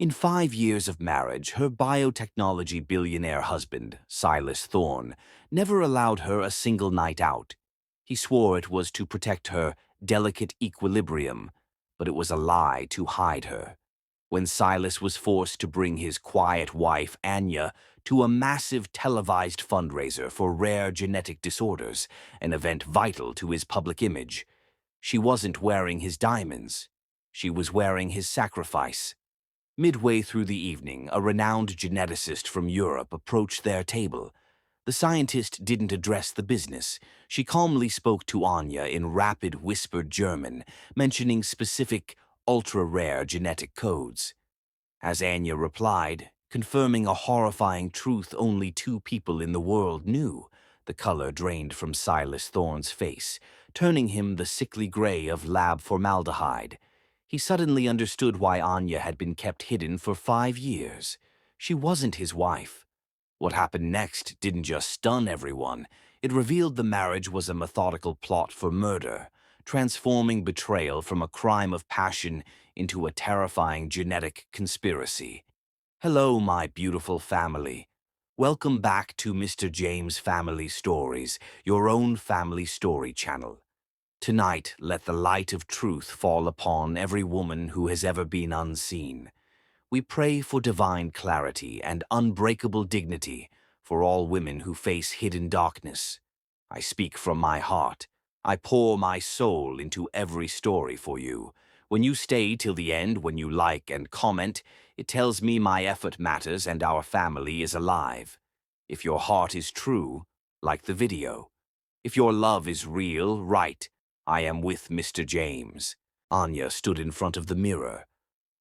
In 5 years of marriage, her biotechnology billionaire husband, Silas Thorne, never allowed her a single night out. He swore it was to protect her delicate equilibrium, but it was a lie to hide her. When Silas was forced to bring his quiet wife, Anya, to a massive televised fundraiser for rare genetic disorders, an event vital to his public image, she wasn't wearing his diamonds. She was wearing his sacrifice. Midway through the evening, a renowned geneticist from Europe approached their table. The scientist didn't address the business. She calmly spoke to Anya in rapid, whispered German, mentioning specific, ultra-rare genetic codes. As Anya replied, confirming a horrifying truth only two people in the world knew, the color drained from Silas Thorne's face, turning him the sickly gray of lab formaldehyde. He suddenly understood why Anya had been kept hidden for 5 years. She wasn't his wife. What happened next didn't just stun everyone. It revealed the marriage was a methodical plot for murder, transforming betrayal from a crime of passion into a terrifying genetic conspiracy. Hello, my beautiful family. Welcome back to Mr. James Family Stories, your own family story channel. Tonight, let the light of truth fall upon every woman who has ever been unseen. We pray for divine clarity and unbreakable dignity for all women who face hidden darkness. I speak from my heart. I pour my soul into every story for you. When you stay till the end, when you like and comment, it tells me my effort matters and our family is alive. If your heart is true, like the video. If your love is real, write, "I am with Mr. James." Anya stood in front of the mirror,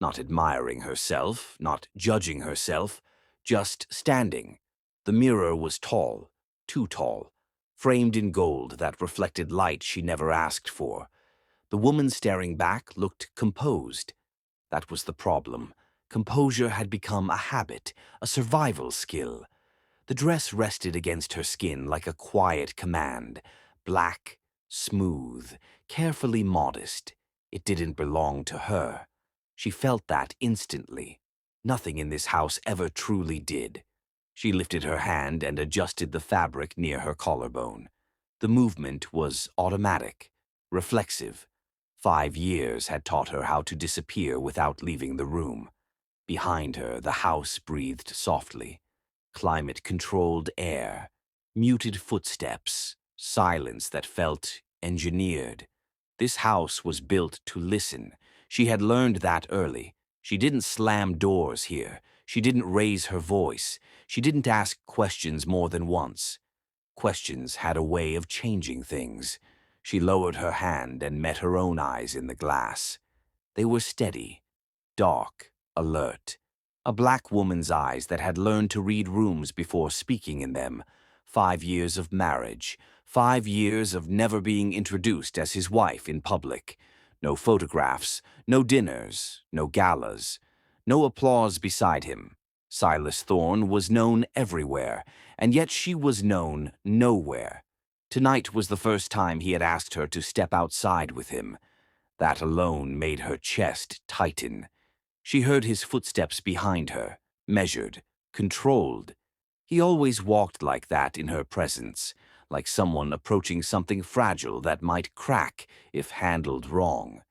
not admiring herself, not judging herself, just standing. The mirror was tall, too tall, framed in gold that reflected light she never asked for. The woman staring back looked composed. That was the problem. Composure had become a habit, a survival skill. The dress rested against her skin like a quiet command, black, smooth, carefully modest. It didn't belong to her. She felt that instantly. Nothing in this house ever truly did. She lifted her hand and adjusted the fabric near her collarbone. The movement was automatic, reflexive. 5 years had taught her how to disappear without leaving the room. Behind her, the house breathed softly. Climate-controlled air, muted footsteps, silence that felt engineered. This house was built to listen. She had learned that early. She didn't slam doors here. She didn't raise her voice. She didn't ask questions more than once. Questions had a way of changing things. She lowered her hand and met her own eyes in the glass. They were steady, dark, alert. A black woman's eyes that had learned to read rooms before speaking in them. 5 years of marriage. 5 years of never being introduced as his wife in public. No photographs, no dinners, no galas, no applause beside him. Silas Thorne was known everywhere, and yet she was known nowhere. Tonight was the first time he had asked her to step outside with him. That alone made her chest tighten. She heard his footsteps behind her, measured, controlled. He always walked like that in her presence, like someone approaching something fragile that might crack if handled wrong.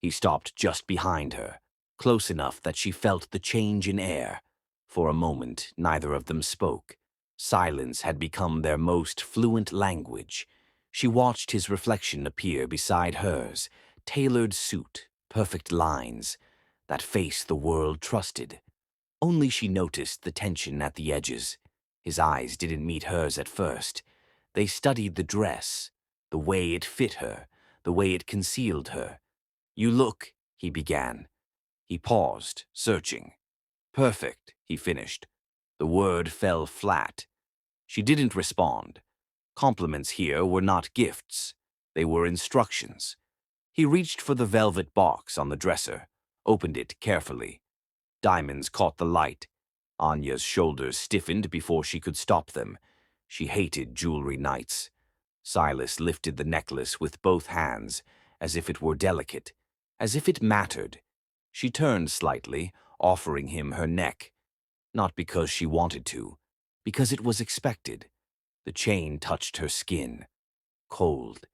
He stopped just behind her, close enough that she felt the change in air. For a moment, neither of them spoke. Silence had become their most fluent language. She watched his reflection appear beside hers, tailored suit, perfect lines, that face the world trusted. Only she noticed the tension at the edges. His eyes didn't meet hers at first. They studied the dress, the way it fit her, the way it concealed her. "You look," he began. He paused, searching. "Perfect," he finished. The word fell flat. She didn't respond. Compliments here were not gifts. They were instructions. He reached for the velvet box on the dresser, opened it carefully. Diamonds caught the light. Anya's shoulders stiffened before she could stop them. She hated jewelry nights. Silas lifted the necklace with both hands, as if it were delicate, as if it mattered. She turned slightly, offering him her neck. Not because she wanted to, because it was expected. The chain touched her skin. Cold.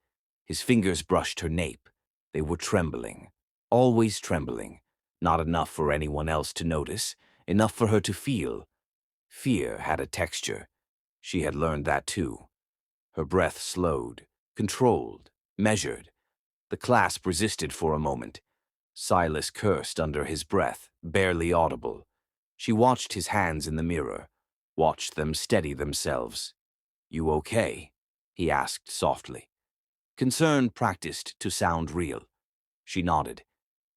His fingers brushed her nape. They were trembling. Always trembling. Not enough for anyone else to notice. Enough for her to feel. Fear had a texture. She had learned that too. Her breath slowed, controlled, measured. The clasp resisted for a moment. Silas cursed under his breath, barely audible. She watched his hands in the mirror, watched them steady themselves. "You okay?" he asked softly. Concern practiced to sound real. She nodded.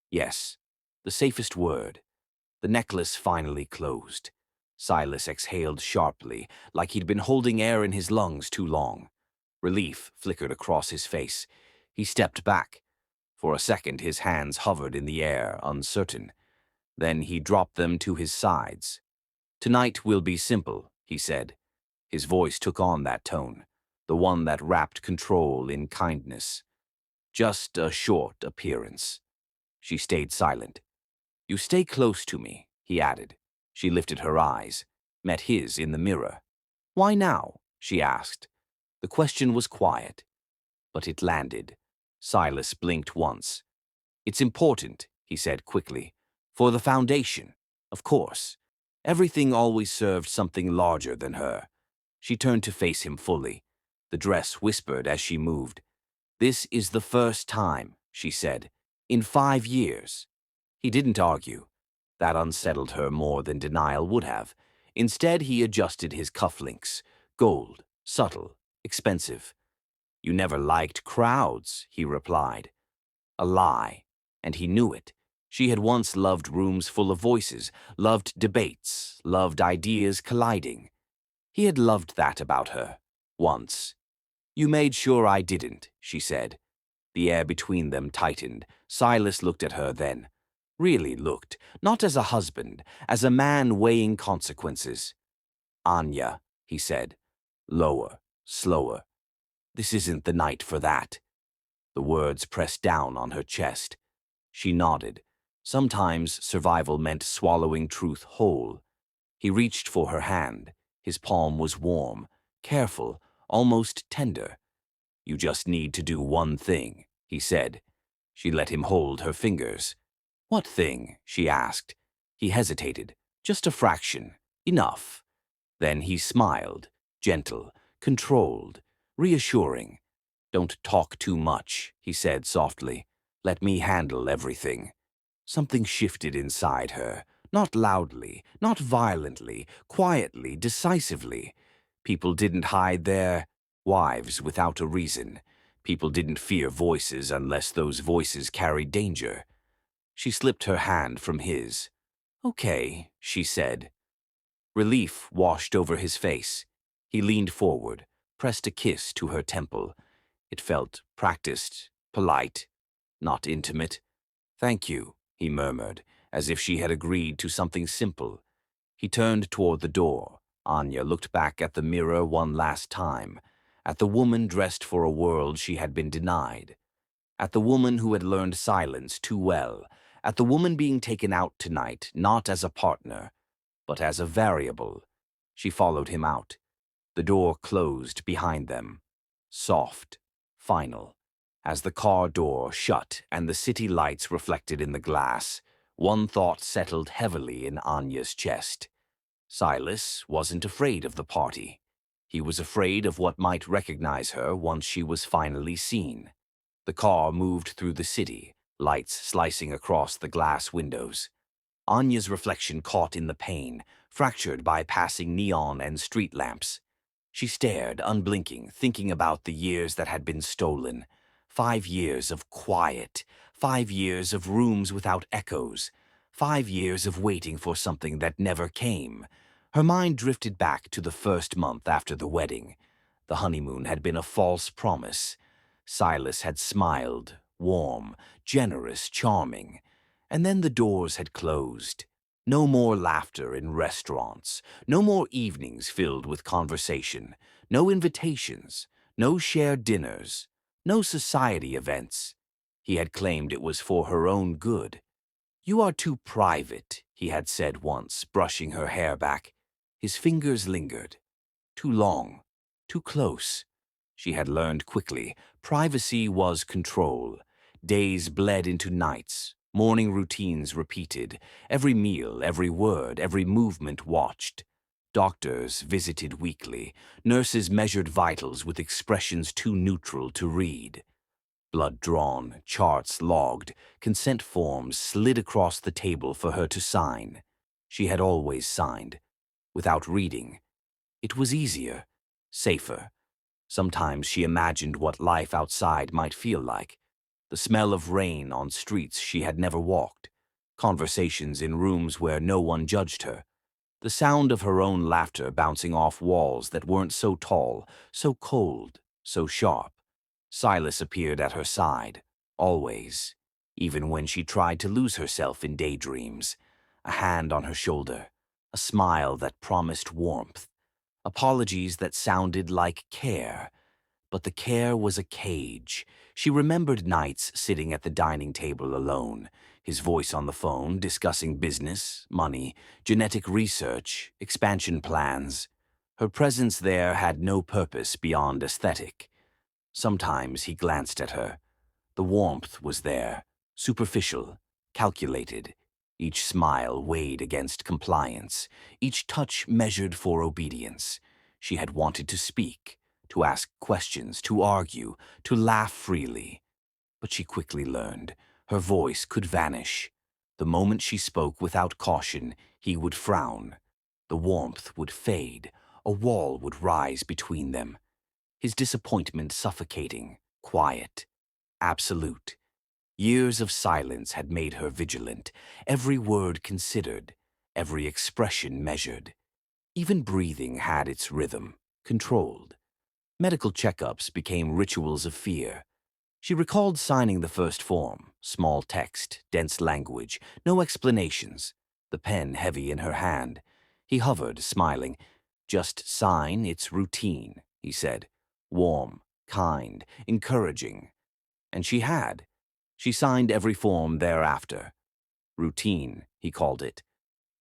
Yes, the safest word. The necklace finally closed. Silas exhaled sharply, like he'd been holding air in his lungs too long. Relief flickered across his face. He stepped back. For a second, his hands hovered in the air, uncertain. Then he dropped them to his sides. "Tonight will be simple," he said. His voice took on that tone, the one that wrapped control in kindness. "Just a short appearance." She stayed silent. "You stay close to me," he added. She lifted her eyes, met his in the mirror. "Why now?" she asked. The question was quiet, but it landed. Silas blinked once. "It's important," he said quickly. "For the foundation, of course. Everything always served something larger than her." She turned to face him fully. The dress whispered as she moved. "This is the first time," she said, "in 5 years." He didn't argue. That unsettled her more than denial would have. Instead, he adjusted his cufflinks. Gold, subtle, expensive. "You never liked crowds," he replied. A lie, and he knew it. She had once loved rooms full of voices, loved debates, loved ideas colliding. He had loved that about her. Once. "You made sure I didn't," she said. The air between them tightened. Silas looked at her then. Really looked, not as a husband, as a man weighing consequences. "Anya," he said. Lower, slower. "This isn't the night for that." The words pressed down on her chest. She nodded. Sometimes survival meant swallowing truth whole. He reached for her hand. His palm was warm, careful, almost tender. "You just need to do one thing," he said. She let him hold her fingers. "What thing?" she asked. He hesitated. "Just a fraction. Enough." Then he smiled, gentle, controlled, reassuring. "Don't talk too much," he said softly. "Let me handle everything." Something shifted inside her, not loudly, not violently, quietly, decisively. People didn't hide their wives without a reason. People didn't fear voices unless those voices carried danger. She slipped her hand from his. "Okay," she said. Relief washed over his face. He leaned forward, pressed a kiss to her temple. It felt practiced, polite, not intimate. "Thank you," he murmured, as if she had agreed to something simple. He turned toward the door. Anya looked back at the mirror one last time, at the woman dressed for a world she had been denied, at the woman who had learned silence too well, at the woman being taken out tonight not as a partner, but as a variable. She followed him out. The door closed behind them. Soft, final. As the car door shut and the city lights reflected in the glass, one thought settled heavily in Anya's chest. Silas wasn't afraid of the party. He was afraid of what might recognize her once she was finally seen. The car moved through the city, lights slicing across the glass windows. Anya's reflection caught in the pane, fractured by passing neon and street lamps. She stared, unblinking, thinking about the years that had been stolen. 5 years of quiet, 5 years of rooms without echoes, 5 years of waiting for something that never came. Her mind drifted back to the first month after the wedding. The honeymoon had been a false promise. Silas had smiled, warm, generous, charming. And then the doors had closed. No more laughter in restaurants, no more evenings filled with conversation, no invitations, no shared dinners, no society events. He had claimed it was for her own good. "You are too private," he had said once, brushing her hair back. His fingers lingered. Too long, too close. She had learned quickly. Privacy was control. Days bled into nights. Morning routines repeated. Every meal, every word, every movement watched. Doctors visited weekly. Nurses measured vitals with expressions too neutral to read. Blood drawn, charts logged, consent forms slid across the table for her to sign. She had always signed, without reading. It was easier, safer. Sometimes she imagined what life outside might feel like. The smell of rain on streets she had never walked. Conversations in rooms where no one judged her. The sound of her own laughter bouncing off walls that weren't so tall, so cold, so sharp. Silas appeared at her side, always, even when she tried to lose herself in daydreams. A hand on her shoulder, a smile that promised warmth, apologies that sounded like care. But the care was a cage. She remembered nights sitting at the dining table alone, his voice on the phone discussing business, money, genetic research, expansion plans. Her presence there had no purpose beyond aesthetic. Sometimes he glanced at her. The warmth was there, superficial, calculated. Each smile weighed against compliance, each touch measured for obedience. She had wanted to speak, to ask questions, to argue, to laugh freely. But she quickly learned her voice could vanish. The moment she spoke without caution, he would frown. The warmth would fade, a wall would rise between them. His disappointment suffocating, quiet, absolute. Years of silence had made her vigilant, every word considered, every expression measured. Even breathing had its rhythm, controlled. Medical checkups became rituals of fear. She recalled signing the first form, small text, dense language, no explanations, the pen heavy in her hand. He hovered, smiling. "Just sign, it's routine," he said. Warm, kind, encouraging. And she had. She signed every form thereafter. Routine, he called it.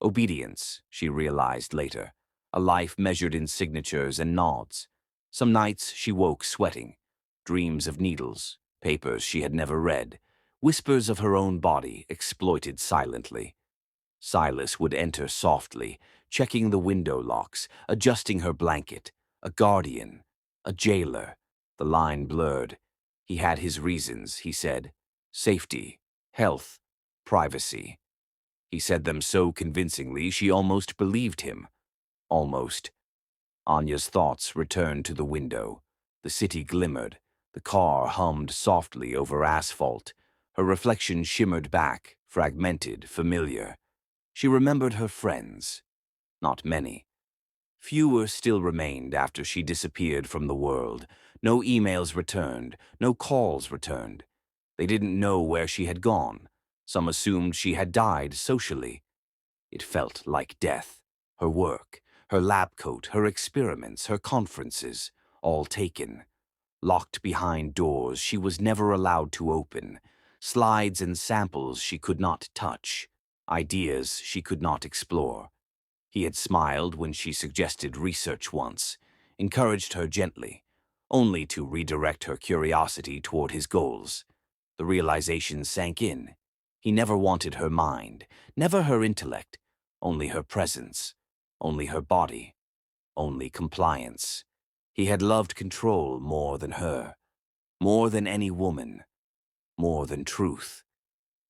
Obedience, she realized later. A life measured in signatures and nods. Some nights she woke sweating. Dreams of needles, papers she had never read, whispers of her own body exploited silently. Silas would enter softly, checking the window locks, adjusting her blanket. A guardian, a jailer. The line blurred. He had his reasons, he said. Safety, health, privacy. He said them so convincingly she almost believed him. Almost. Anya's thoughts returned to the window. The city glimmered. The car hummed softly over asphalt. Her reflection shimmered back, fragmented, familiar. She remembered her friends. Not many. Fewer still remained after she disappeared from the world. No emails returned, no calls returned. They didn't know where she had gone. Some assumed she had died socially. It felt like death. Her work, her lab coat, her experiments, her conferences, all taken. Locked behind doors she was never allowed to open. Slides and samples she could not touch. Ideas she could not explore. He had smiled when she suggested research once, encouraged her gently, only to redirect her curiosity toward his goals. The realization sank in. He never wanted her mind, never her intellect, only her presence, only her body, only compliance. He had loved control more than her, more than any woman, more than truth.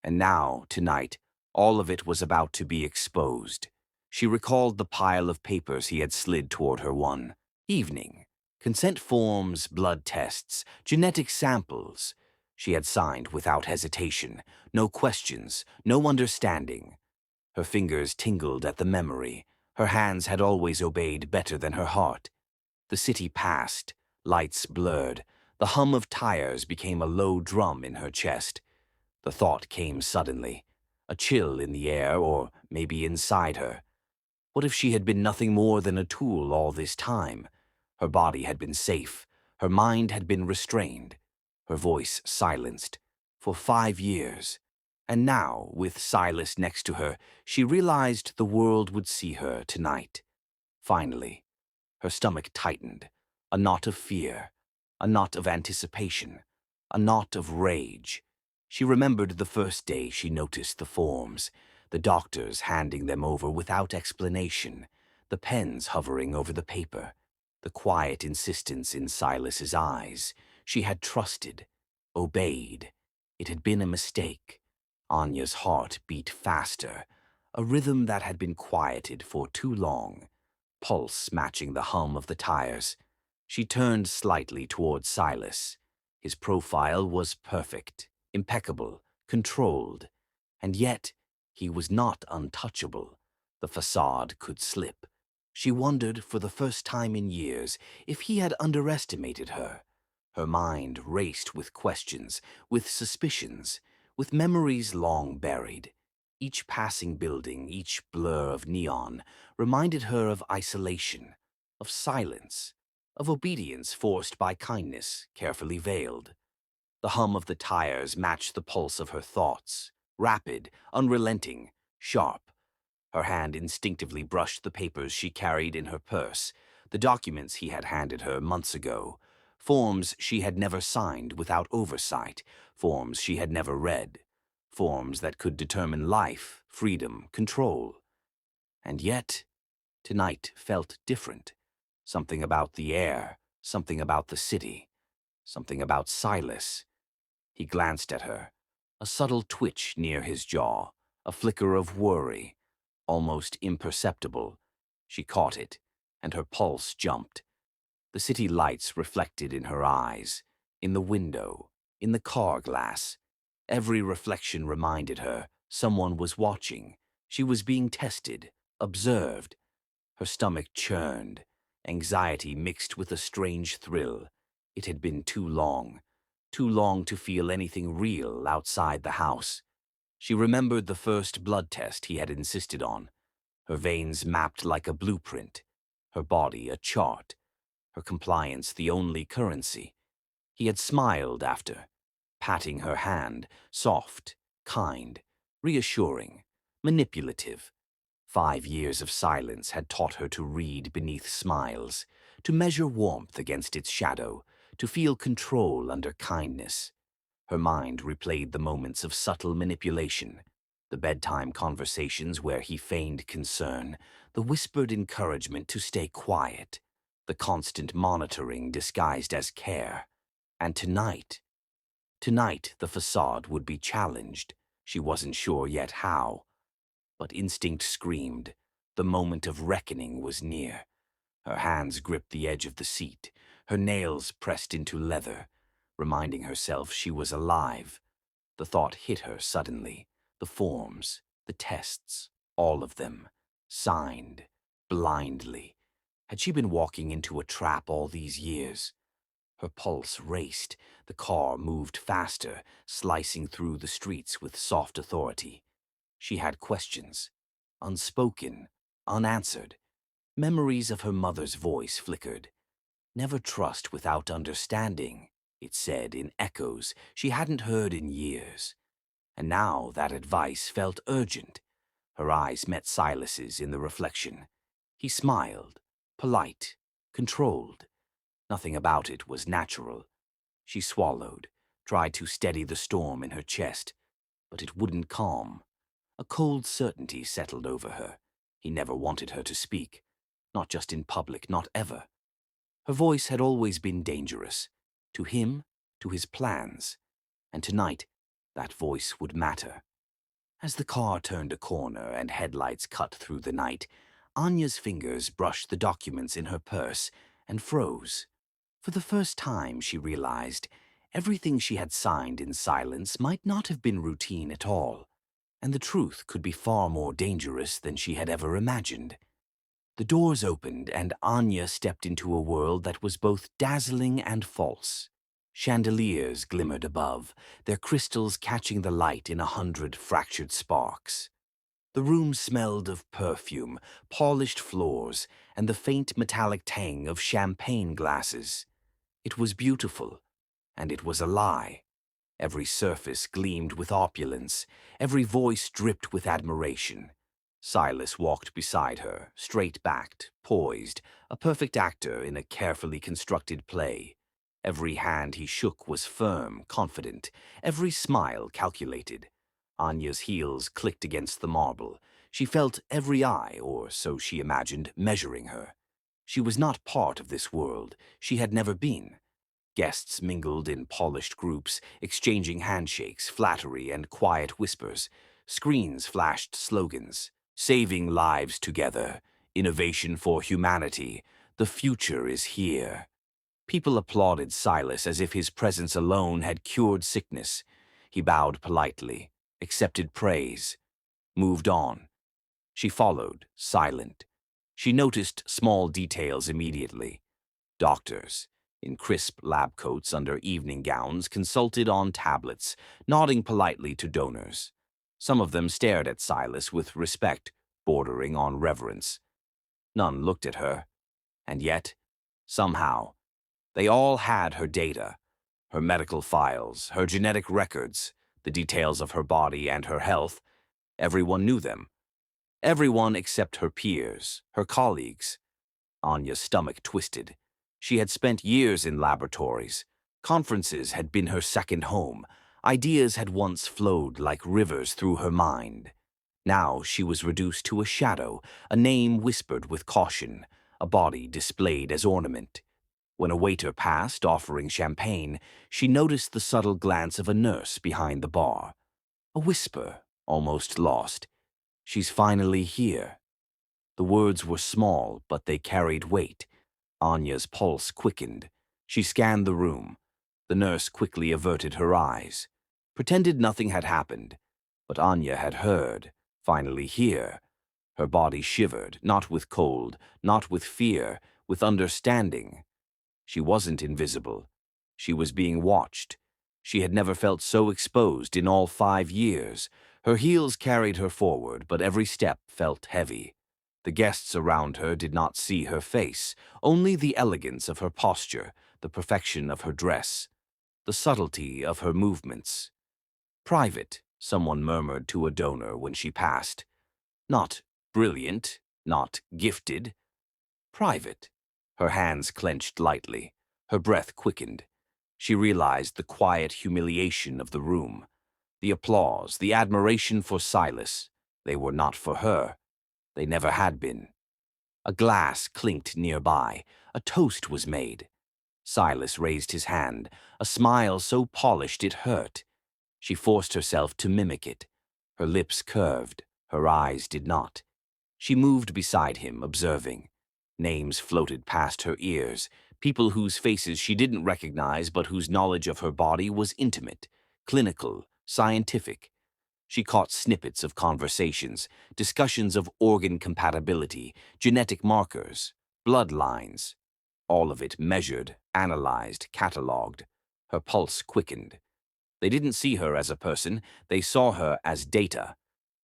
And now, tonight, all of it was about to be exposed. She recalled the pile of papers he had slid toward her one evening. Consent forms, blood tests, genetic samples. She had signed without hesitation, no questions, no understanding. Her fingers tingled at the memory. Her hands had always obeyed better than her heart. The city passed, lights blurred. The hum of tires became a low drum in her chest. The thought came suddenly, a chill in the air or maybe inside her. What if she had been nothing more than a tool all this time? Her body had been safe, her mind had been restrained, her voice silenced. For 5 years. And now, with Silas next to her, she realized the world would see her tonight. Finally, her stomach tightened, a knot of fear, a knot of anticipation, a knot of rage. She remembered the first day she noticed the forms, the doctors handing them over without explanation, the pens hovering over the paper, the quiet insistence in Silas's eyes. She had trusted, obeyed. It had been a mistake. Anya's heart beat faster, a rhythm that had been quieted for too long, pulse matching the hum of the tires. She turned slightly toward Silas. His profile was perfect, impeccable, controlled, and yet he was not untouchable. The facade could slip. She wondered for the first time in years if he had underestimated her. Her mind raced with questions, with suspicions, with memories long buried. Each passing building, each blur of neon, reminded her of isolation, of silence, of obedience forced by kindness, carefully veiled. The hum of the tires matched the pulse of her thoughts, rapid, unrelenting, sharp. Her hand instinctively brushed the papers she carried in her purse, the documents he had handed her months ago, forms she had never signed without oversight, forms she had never read, forms that could determine life, freedom, control. And yet, tonight felt different. Something about the air, something about the city, something about Silas. He glanced at her, a subtle twitch near his jaw, a flicker of worry, almost imperceptible. She caught it, and her pulse jumped. The city lights reflected in her eyes, in the window, in the car glass. Every reflection reminded her someone was watching. She was being tested, observed. Her stomach churned, anxiety mixed with a strange thrill. It had been too long to feel anything real outside the house. She remembered the first blood test he had insisted on, her veins mapped like a blueprint, her body a chart, her compliance the only currency. He had smiled after, patting her hand, soft, kind, reassuring, manipulative. 5 years of silence had taught her to read beneath smiles, to measure warmth against its shadow, to feel control under kindness. Her mind replayed the moments of subtle manipulation, the bedtime conversations where he feigned concern, the whispered encouragement to stay quiet, the constant monitoring disguised as care. And tonight the facade would be challenged. She wasn't sure yet how, but instinct screamed. The moment of reckoning was near. Her hands gripped the edge of the seat, her nails pressed into leather, reminding herself she was alive. The thought hit her suddenly. The forms, the tests, all of them, signed, blindly. Had she been walking into a trap all these years? Her pulse raced. The car moved faster, slicing through the streets with soft authority. She had questions, unspoken, unanswered. Memories of her mother's voice flickered. Never trust without understanding, it said in echoes she hadn't heard in years. And now that advice felt urgent. Her eyes met Silas's in the reflection. He smiled, polite, controlled. Nothing about it was natural. She swallowed, tried to steady the storm in her chest, but it wouldn't calm. A cold certainty settled over her. He never wanted her to speak. Not just in public, not ever. Her voice had always been dangerous. To him, to his plans. And tonight, that voice would matter. As the car turned a corner and headlights cut through the night, Anya's fingers brushed the documents in her purse and froze. For the first time, she realized everything she had signed in silence might not have been routine at all, and the truth could be far more dangerous than she had ever imagined. The doors opened, and Anya stepped into a world that was both dazzling and false. Chandeliers glimmered above, their crystals catching the light in 100 fractured sparks. The room smelled of perfume, polished floors, and the faint metallic tang of champagne glasses. It was beautiful, and it was a lie. Every surface gleamed with opulence, every voice dripped with admiration. Silas walked beside her, straight-backed, poised, a perfect actor in a carefully constructed play. Every hand he shook was firm, confident, every smile calculated. Anya's heels clicked against the marble. She felt every eye, or so she imagined, measuring her. She was not part of this world. She had never been. Guests mingled in polished groups, exchanging handshakes, flattery, and quiet whispers. Screens flashed slogans, "Saving lives together, innovation for humanity, the future is here." People applauded Silas as if his presence alone had cured sickness. He bowed politely, accepted praise, moved on. She followed, silent. She noticed small details immediately. Doctors, in crisp lab coats under evening gowns, consulted on tablets, nodding politely to donors. Some of them stared at Silas with respect, bordering on reverence. None looked at her. And yet, somehow, they all had her data, her medical files, her genetic records, the details of her body and her health. Everyone knew them. Everyone except her peers, her colleagues. Anya's stomach twisted. She had spent years in laboratories. Conferences had been her second home. Ideas had once flowed like rivers through her mind. Now she was reduced to a shadow, a name whispered with caution, a body displayed as ornament. When a waiter passed, offering champagne, she noticed the subtle glance of a nurse behind the bar. A whisper, almost lost. "She's finally here." The words were small, but they carried weight. Anya's pulse quickened. She scanned the room. The nurse quickly averted her eyes, pretended nothing had happened. But Anya had heard, finally here. Her body shivered, not with cold, not with fear, with understanding. She wasn't invisible. She was being watched. She had never felt so exposed in all 5 years. Her heels carried her forward, but every step felt heavy. The guests around her did not see her face, only the elegance of her posture, the perfection of her dress, the subtlety of her movements. "Private," someone murmured to a donor when she passed. "Not brilliant, not gifted. Private." Her hands clenched lightly. Her breath quickened. She realized the quiet humiliation of the room. The applause, the admiration for Silas, they were not for her. They never had been. A glass clinked nearby. A toast was made. Silas raised his hand, a smile so polished it hurt. She forced herself to mimic it. Her lips curved, her eyes did not. She moved beside him, observing. Names floated past her ears, people whose faces she didn't recognize but whose knowledge of her body was intimate, clinical, scientific. She caught snippets of conversations, discussions of organ compatibility, genetic markers, bloodlines. All of it measured, analyzed, catalogued. Her pulse quickened. They didn't see her as a person, they saw her as data.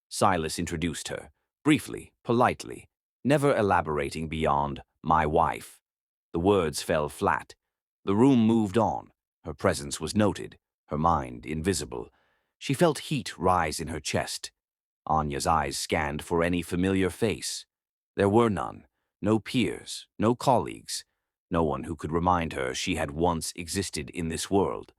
Silas introduced her, briefly, politely, never elaborating beyond "my wife." The words fell flat. The room moved on. Her presence was noted, her mind invisible. She felt heat rise in her chest. Anya's eyes scanned for any familiar face. There were none, no peers, no colleagues, no one who could remind her she had once existed in this world.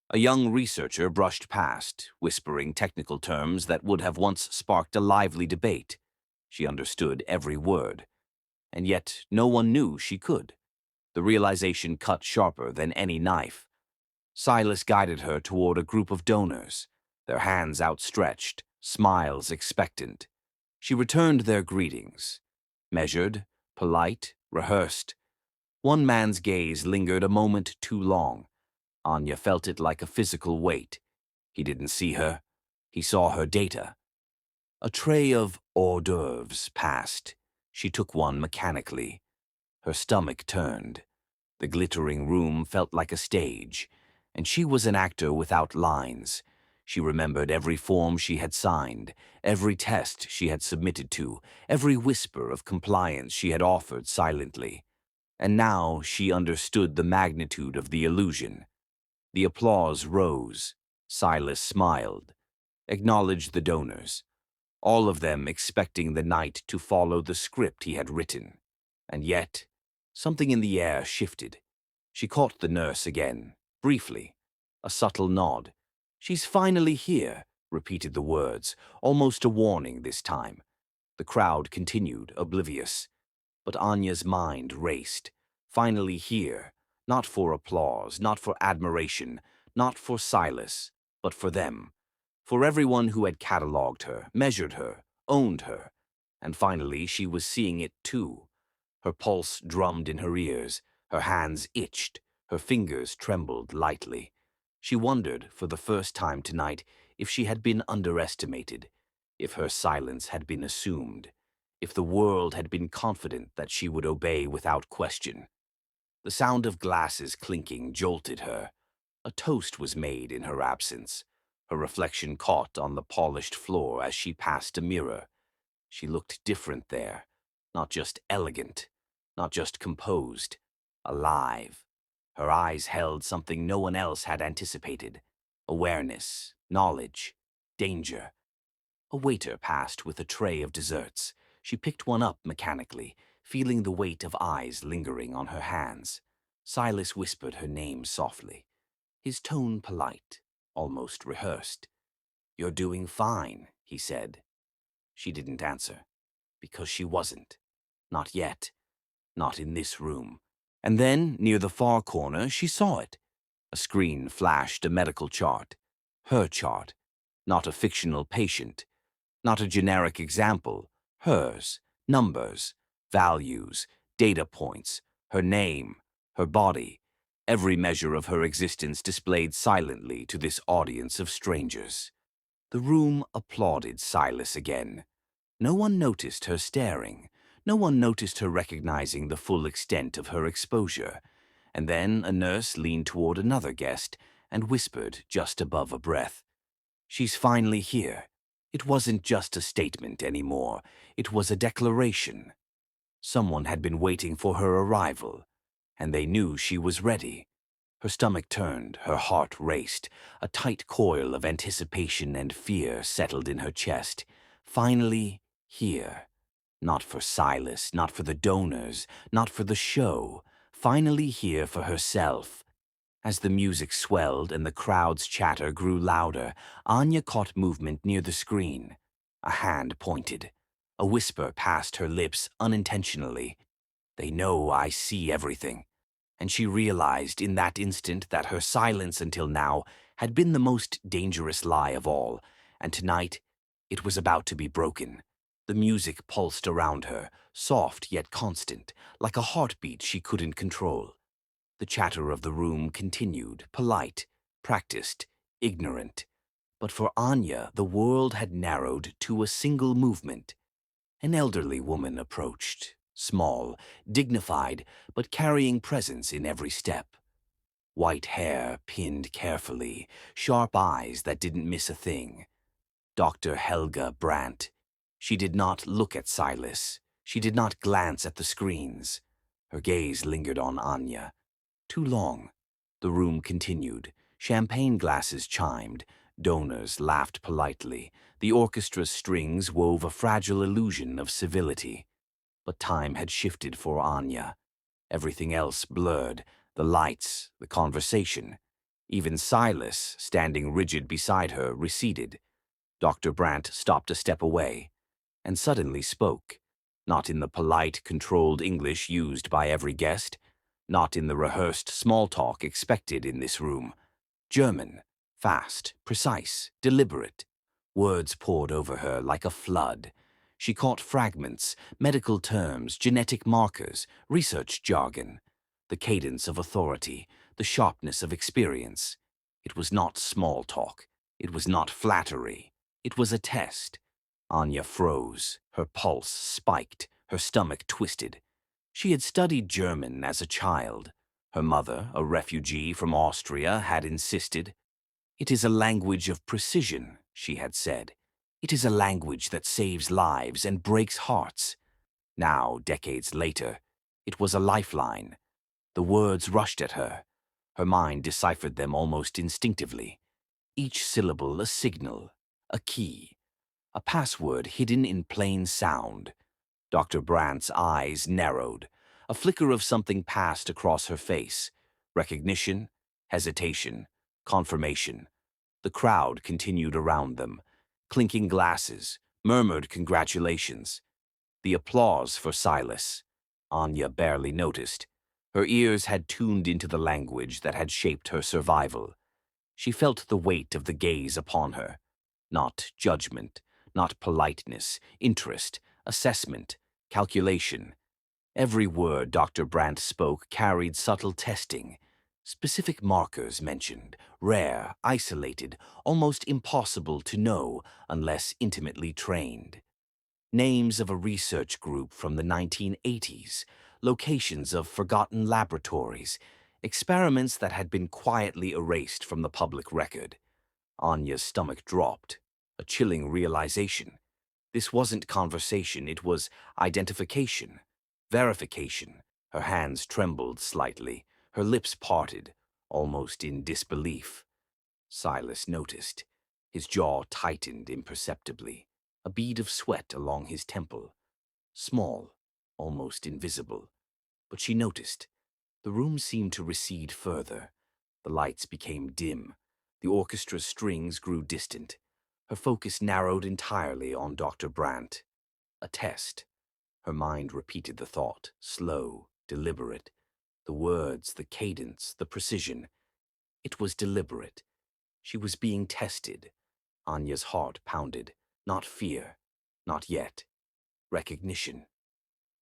A young researcher brushed past, whispering technical terms that would have once sparked a lively debate. She understood every word, and yet no one knew she could. The realization cut sharper than any knife. Silas guided her toward a group of donors, their hands outstretched, smiles expectant. She returned their greetings, measured, polite, rehearsed. One man's gaze lingered a moment too long. Anya felt it like a physical weight. He didn't see her. He saw her data. A tray of hors d'oeuvres passed. She took one mechanically. Her stomach turned. The glittering room felt like a stage, and she was an actor without lines. She remembered every form she had signed, every test she had submitted to, every whisper of compliance she had offered silently. And now she understood the magnitude of the illusion. The applause rose. Silas smiled, acknowledged the donors, all of them expecting the night to follow the script he had written. And yet, something in the air shifted. She caught the nurse again, briefly, a subtle nod. "She's finally here," repeated the words, almost a warning this time. The crowd continued, oblivious. But Anya's mind raced. Finally here, not for applause, not for admiration, not for Silas, but for them. For everyone who had catalogued her, measured her, owned her. And finally she was seeing it too. Her pulse drummed in her ears, her hands itched, her fingers trembled lightly. She wondered, for the first time tonight, if she had been underestimated, if her silence had been assumed, if the world had been confident that she would obey without question. The sound of glasses clinking jolted her. A toast was made in her absence. Her reflection caught on the polished floor as she passed a mirror. She looked different there, not just elegant, not just composed, alive. Her eyes held something no one else had anticipated: awareness, knowledge, danger. A waiter passed with a tray of desserts. She picked one up mechanically, feeling the weight of eyes lingering on her hands. Silas whispered her name softly, his tone polite, almost rehearsed. "You're doing fine," he said. She didn't answer, because she wasn't. Not yet. Not in this room. And then, near the far corner, she saw it. A screen flashed a medical chart. Her chart. Not a fictional patient. Not a generic example. Hers. Numbers. Values. Data points. Her name. Her body. Every measure of her existence displayed silently to this audience of strangers. The room applauded Silas again. No one noticed her staring. No one noticed her recognizing the full extent of her exposure. And then a nurse leaned toward another guest and whispered just above a breath, "She's finally here." It wasn't just a statement anymore. It was a declaration. Someone had been waiting for her arrival, and they knew she was ready. Her stomach turned, her heart raced. A tight coil of anticipation and fear settled in her chest. Finally, here. Not for Silas, not for the donors, not for the show. Finally here for herself. As the music swelled and the crowd's chatter grew louder, Anya caught movement near the screen. A hand pointed. A whisper passed her lips unintentionally. "They know I see everything." And she realized in that instant that her silence until now had been the most dangerous lie of all, and tonight it was about to be broken. The music pulsed around her, soft yet constant, like a heartbeat she couldn't control. The chatter of the room continued, polite, practiced, ignorant. But for Anya, the world had narrowed to a single movement. An elderly woman approached, small, dignified, but carrying presence in every step. White hair pinned carefully, sharp eyes that didn't miss a thing. Dr. Helga Brandt. She did not look at Silas. She did not glance at the screens. Her gaze lingered on Anya. Too long. The room continued. Champagne glasses chimed. Donors laughed politely. The orchestra's strings wove a fragile illusion of civility. But time had shifted for Anya. Everything else blurred. The lights, the conversation. Even Silas, standing rigid beside her, receded. Dr. Brandt stopped a step away, and suddenly spoke, not in the polite, controlled English used by every guest, not in the rehearsed small talk expected in this room. German, fast, precise, deliberate. Words poured over her like a flood. She caught fragments, medical terms, genetic markers, research jargon, the cadence of authority, the sharpness of experience. It was not small talk. It was not flattery. It was a test. Anya froze. Her pulse spiked. Her stomach twisted. She had studied German as a child. Her mother, a refugee from Austria, had insisted. "It is a language of precision," she had said. "It is a language that saves lives and breaks hearts." Now, decades later, it was a lifeline. The words rushed at her. Her mind deciphered them almost instinctively. each syllable a signal, a key, a password hidden in plain sound. Dr. Brandt's eyes narrowed. A flicker of something passed across her face. Recognition, hesitation, confirmation. The crowd continued around them, clinking glasses, murmured congratulations. The applause for Silas. Anya barely noticed. Her ears had tuned into the language that had shaped her survival. She felt the weight of the gaze upon her. Not judgment, not politeness, interest, assessment, calculation. Every word Dr. Brandt spoke carried subtle testing. Specific markers mentioned, rare, isolated, almost impossible to know unless intimately trained. Names of a research group from the 1980s, locations of forgotten laboratories, experiments that had been quietly erased from the public record. Anya's stomach dropped, a chilling realization. This wasn't conversation, it was identification, verification. Her hands trembled slightly, her lips parted, almost in disbelief. Silas noticed. His jaw tightened imperceptibly, a bead of sweat along his temple. Small, almost invisible. But she noticed. The room seemed to recede further. The lights became dim. The orchestra's strings grew distant. Her focus narrowed entirely on Dr. Brandt. A test. Her mind repeated the thought, slow, deliberate. The words, the cadence, the precision. It was deliberate. She was being tested. Anya's heart pounded. Not fear. Not yet. Recognition.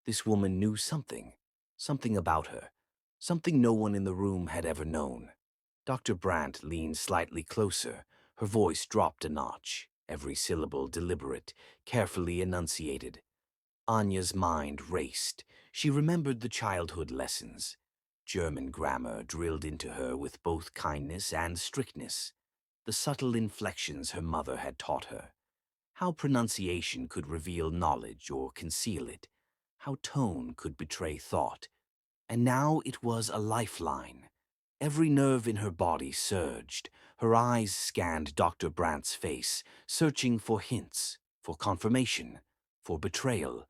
This woman knew something. Something about her. Something no one in the room had ever known. Dr. Brandt leaned slightly closer. Her voice dropped a notch, every syllable deliberate, carefully enunciated. Anya's mind raced. She remembered the childhood lessons. German grammar drilled into her with both kindness and strictness. The subtle inflections her mother had taught her. How pronunciation could reveal knowledge or conceal it. How tone could betray thought. And now it was a lifeline. Every nerve in her body surged. Her eyes scanned Dr. Brandt's face, searching for hints, for confirmation, for betrayal.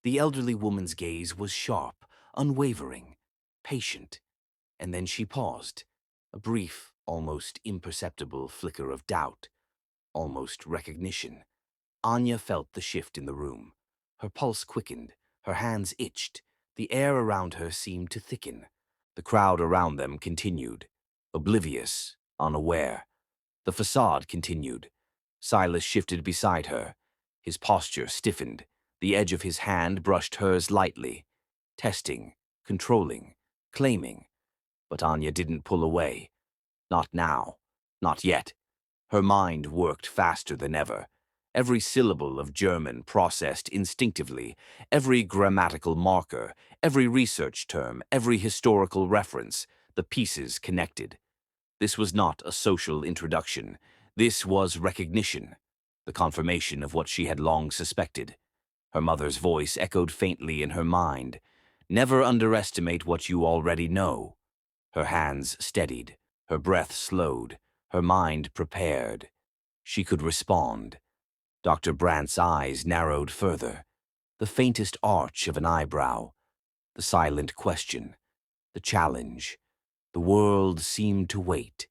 The elderly woman's gaze was sharp, unwavering, patient. And then she paused. A brief, almost imperceptible flicker of doubt, almost recognition. Anya felt the shift in the room. Her pulse quickened, her hands itched. The air around her seemed to thicken. The crowd around them continued, oblivious, unaware. The facade continued. Silas shifted beside her. His posture stiffened. The edge of his hand brushed hers lightly. Testing, controlling, claiming. But Anya didn't pull away. Not now. Not yet. Her mind worked faster than ever. Every syllable of German processed instinctively, every grammatical marker, every research term, every historical reference, the pieces connected. This was not a social introduction. This was recognition, the confirmation of what she had long suspected. Her mother's voice echoed faintly in her mind. Never underestimate what you already know. Her hands steadied, her breath slowed, her mind prepared. She could respond. Dr. Brandt's eyes narrowed further. The faintest arch of an eyebrow. The silent question. The challenge. The world seemed to wait.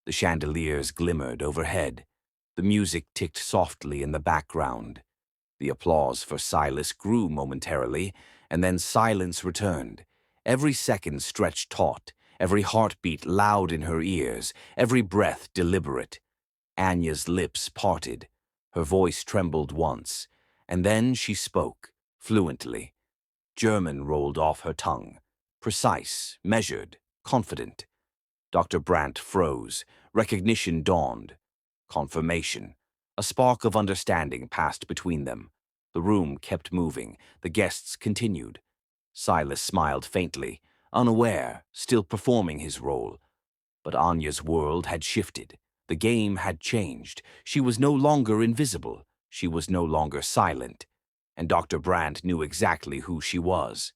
The chandeliers glimmered overhead. The music ticked softly in the background. The applause for Silas grew momentarily, and then silence returned. Every second stretched taut, every heartbeat loud in her ears, every breath deliberate. Anya's lips parted. Her voice trembled once, and then she spoke, fluently. German rolled off her tongue. Precise, measured, confident. Dr. Brandt froze. Recognition dawned. Confirmation. A spark of understanding passed between them. The room kept moving. The guests continued. Silas smiled faintly, unaware, still performing his role. But Anya's world had shifted. The game had changed. She was no longer invisible. She was no longer silent. And Dr. Brandt knew exactly who she was.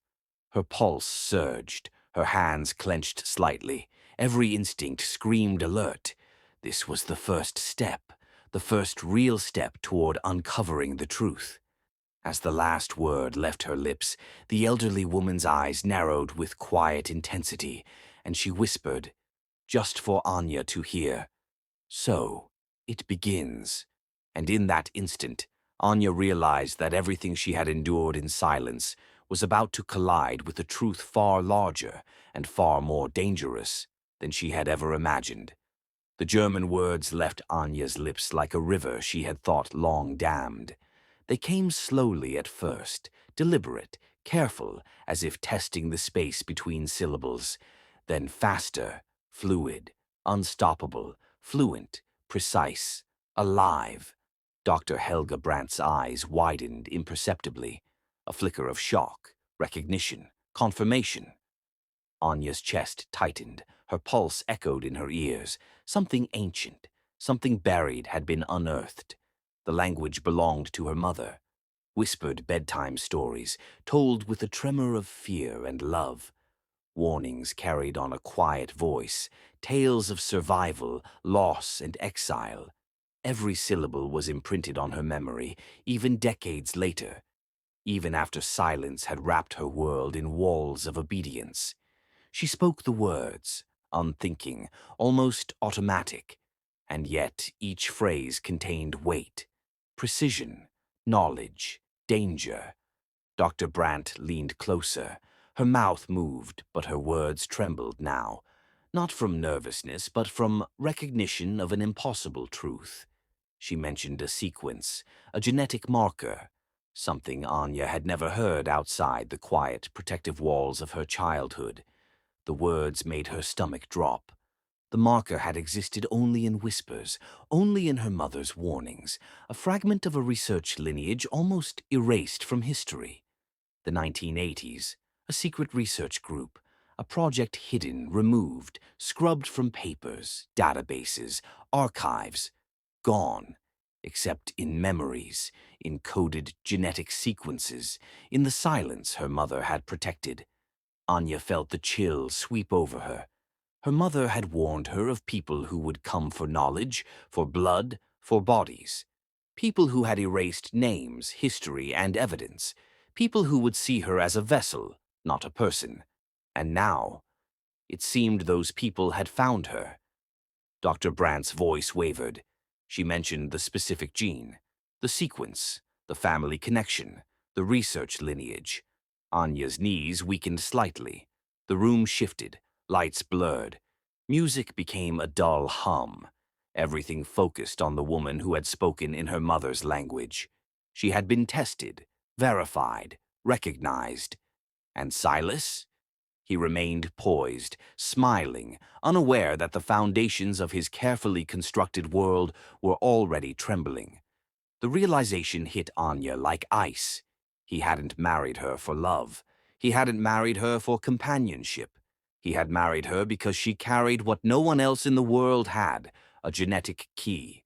Her pulse surged. Her hands clenched slightly. Every instinct screamed alert. This was the first step, the first real step toward uncovering the truth. As the last word left her lips, the elderly woman's eyes narrowed with quiet intensity, and she whispered, just for Anya to hear, "So, it begins." And in that instant, Anya realized that everything she had endured in silence was about to collide with a truth far larger and far more dangerous than she had ever imagined. The German words left Anya's lips like a river she had thought long dammed. They came slowly at first, deliberate, careful, as if testing the space between syllables, then faster, fluid, unstoppable, fluent, precise, alive. Dr. Helga Brandt's eyes widened imperceptibly, a flicker of shock, recognition, confirmation. Anya's chest tightened, her pulse echoed in her ears. Something ancient, something buried had been unearthed. The language belonged to her mother. Whispered bedtime stories, told with a tremor of fear and love. Warnings carried on a quiet voice, tales of survival, loss, and exile. Every syllable was imprinted on her memory, even decades later, even after silence had wrapped her world in walls of obedience. She spoke the words, unthinking, almost automatic, and yet each phrase contained weight, precision, knowledge, danger. Dr. Brandt leaned closer. Her mouth moved, but her words trembled now, not from nervousness, but from recognition of an impossible truth. She mentioned a sequence, a genetic marker, something Anya had never heard outside the quiet, protective walls of her childhood. The words made her stomach drop. The marker had existed only in whispers, only in her mother's warnings, a fragment of a research lineage almost erased from history. The 1980s, a secret research group, a project hidden, removed, scrubbed from papers, databases, archives, gone, except in memories, in coded genetic sequences, in the silence her mother had protected. Anya felt the chill sweep over her. Her mother had warned her of people who would come for knowledge, for blood, for bodies. People who had erased names, history, and evidence. People who would see her as a vessel, not a person. And now, it seemed those people had found her. Dr. Brandt's voice wavered. She mentioned the specific gene, the sequence, the family connection, the research lineage. Anya's knees weakened slightly. The room shifted, lights blurred. Music became a dull hum. Everything focused on the woman who had spoken in her mother's language. She had been tested, verified, recognized. And Silas? He remained poised, smiling, unaware that the foundations of his carefully constructed world were already trembling. The realization hit Anya like ice. He hadn't married her for love. He hadn't married her for companionship. He had married her because she carried what no one else in the world had, a genetic key,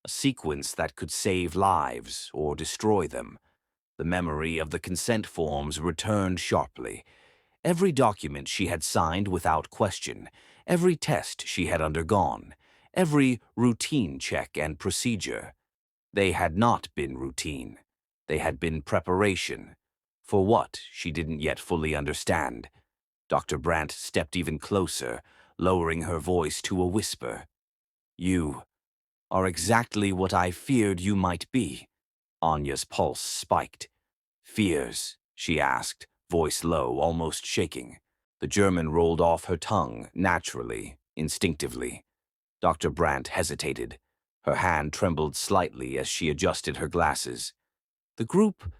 a sequence that could save lives or destroy them. The memory of the consent forms returned sharply. Every document she had signed without question, every test she had undergone, every routine check and procedure. They had not been routine. They had been preparation. For what, she didn't yet fully understand. Dr. Brandt stepped even closer, lowering her voice to a whisper. "You are exactly what I feared you might be." Anya's pulse spiked. "Fears?" she asked, voice low, almost shaking. The German rolled off her tongue, naturally, instinctively. Dr. Brandt hesitated. Her hand trembled slightly as she adjusted her glasses. "The group,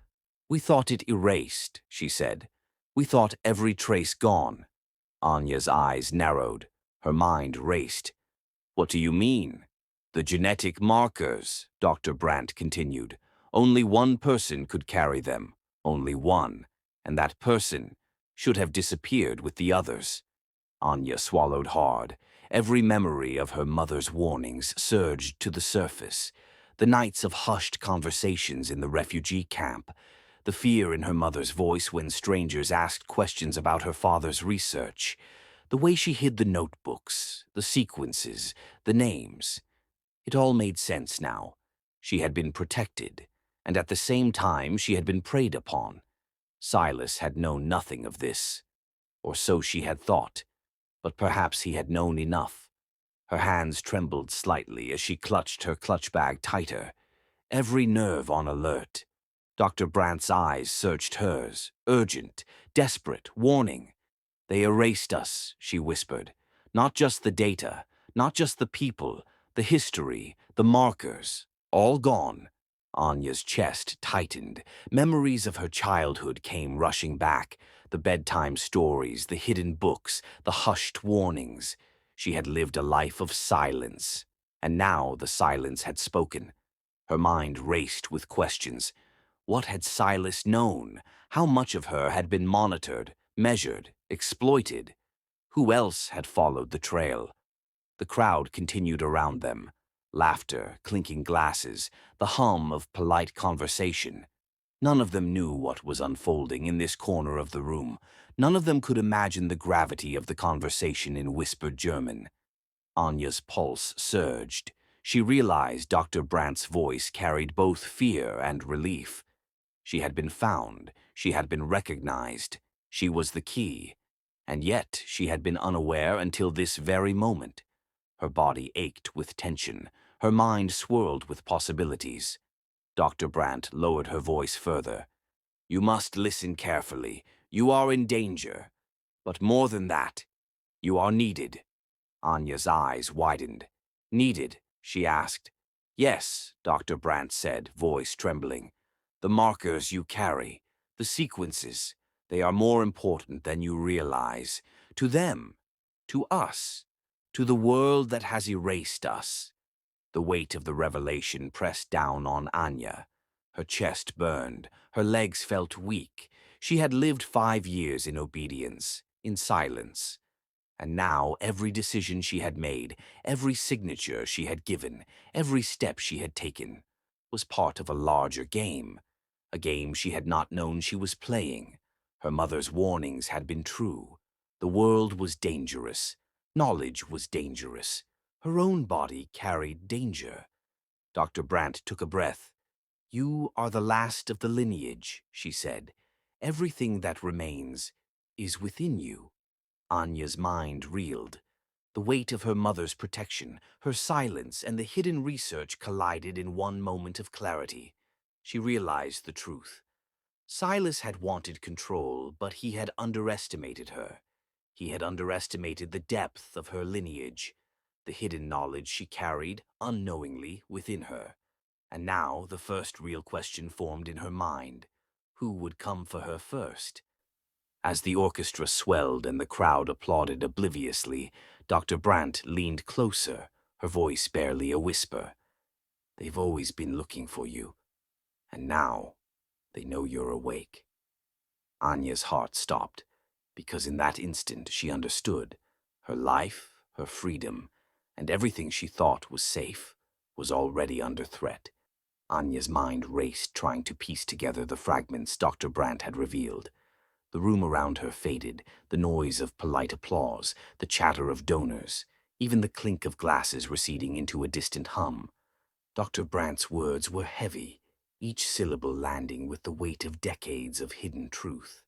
we thought it erased," she said. "We thought every trace gone." Anya's eyes narrowed. Her mind raced. "What do you mean?" "The genetic markers," Dr. Brandt continued. "Only one person could carry them. Only one. And that person should have disappeared with the others." Anya swallowed hard. Every memory of her mother's warnings surged to the surface. The nights of hushed conversations in the refugee camp, the fear in her mother's voice when strangers asked questions about her father's research, The way she hid the notebooks, the sequences, the names. It all made sense now. She had been protected, and at the same time she had been preyed upon. Silas had known nothing of this, or so she had thought, but perhaps he had known enough. Her hands trembled slightly as she clutched her clutch bag tighter, every nerve on alert. Dr. Brandt's eyes searched hers, urgent, desperate, warning. "They erased us," she whispered. "Not just the data, not just the people, the history, the markers, all gone." Anya's chest tightened. Memories of her childhood came rushing back. The bedtime stories, the hidden books, the hushed warnings. She had lived a life of silence, and now the silence had spoken. Her mind raced with questions. What had Silas known? How much of her had been monitored, measured, exploited? Who else had followed the trail? The crowd continued around them. Laughter, clinking glasses, the hum of polite conversation. None of them knew what was unfolding in this corner of the room. None of them could imagine the gravity of the conversation in whispered German. Anya's pulse surged. She realized Dr. Brandt's voice carried both fear and relief. She had been found. She had been recognized. She was the key. And yet she had been unaware until this very moment. Her body ached with tension. Her mind swirled with possibilities. Dr. Brandt lowered her voice further. "You must listen carefully. You are in danger. But more than that, you are needed." Anya's eyes widened. "Needed?" she asked. "Yes," Dr. Brandt said, voice trembling. "The markers you carry, the sequences, they are more important than you realize. To them, to us, to the world that has erased us." The weight of the revelation pressed down on Anya. Her chest burned. Her legs felt weak. She had lived 5 years in obedience, in silence. And now every decision she had made, every signature she had given, every step she had taken, was part of a larger game. A game she had not known she was playing. Her mother's warnings had been true. The world was dangerous. Knowledge was dangerous. Her own body carried danger. Dr. Brandt took a breath. "You are the last of the lineage," she said. "Everything that remains is within you." Anya's mind reeled. The weight of her mother's protection, her silence, and the hidden research collided in one moment of clarity. She realized the truth. Silas had wanted control, but he had underestimated her. He had underestimated the depth of her lineage, the hidden knowledge she carried unknowingly within her. And now the first real question formed in her mind. Who would come for her first? As the orchestra swelled and the crowd applauded obliviously, Dr. Brandt leaned closer, her voice barely a whisper. "They've always been looking for you, and now they know you're awake." Anya's heart stopped, because in that instant she understood. Her life, her freedom, and everything she thought was safe was already under threat. Anya's mind raced, trying to piece together the fragments Dr. Brandt had revealed. The room around her faded, the noise of polite applause, the chatter of donors, even the clink of glasses receding into a distant hum. Dr. Brandt's words were heavy, each syllable landing with the weight of decades of hidden truth.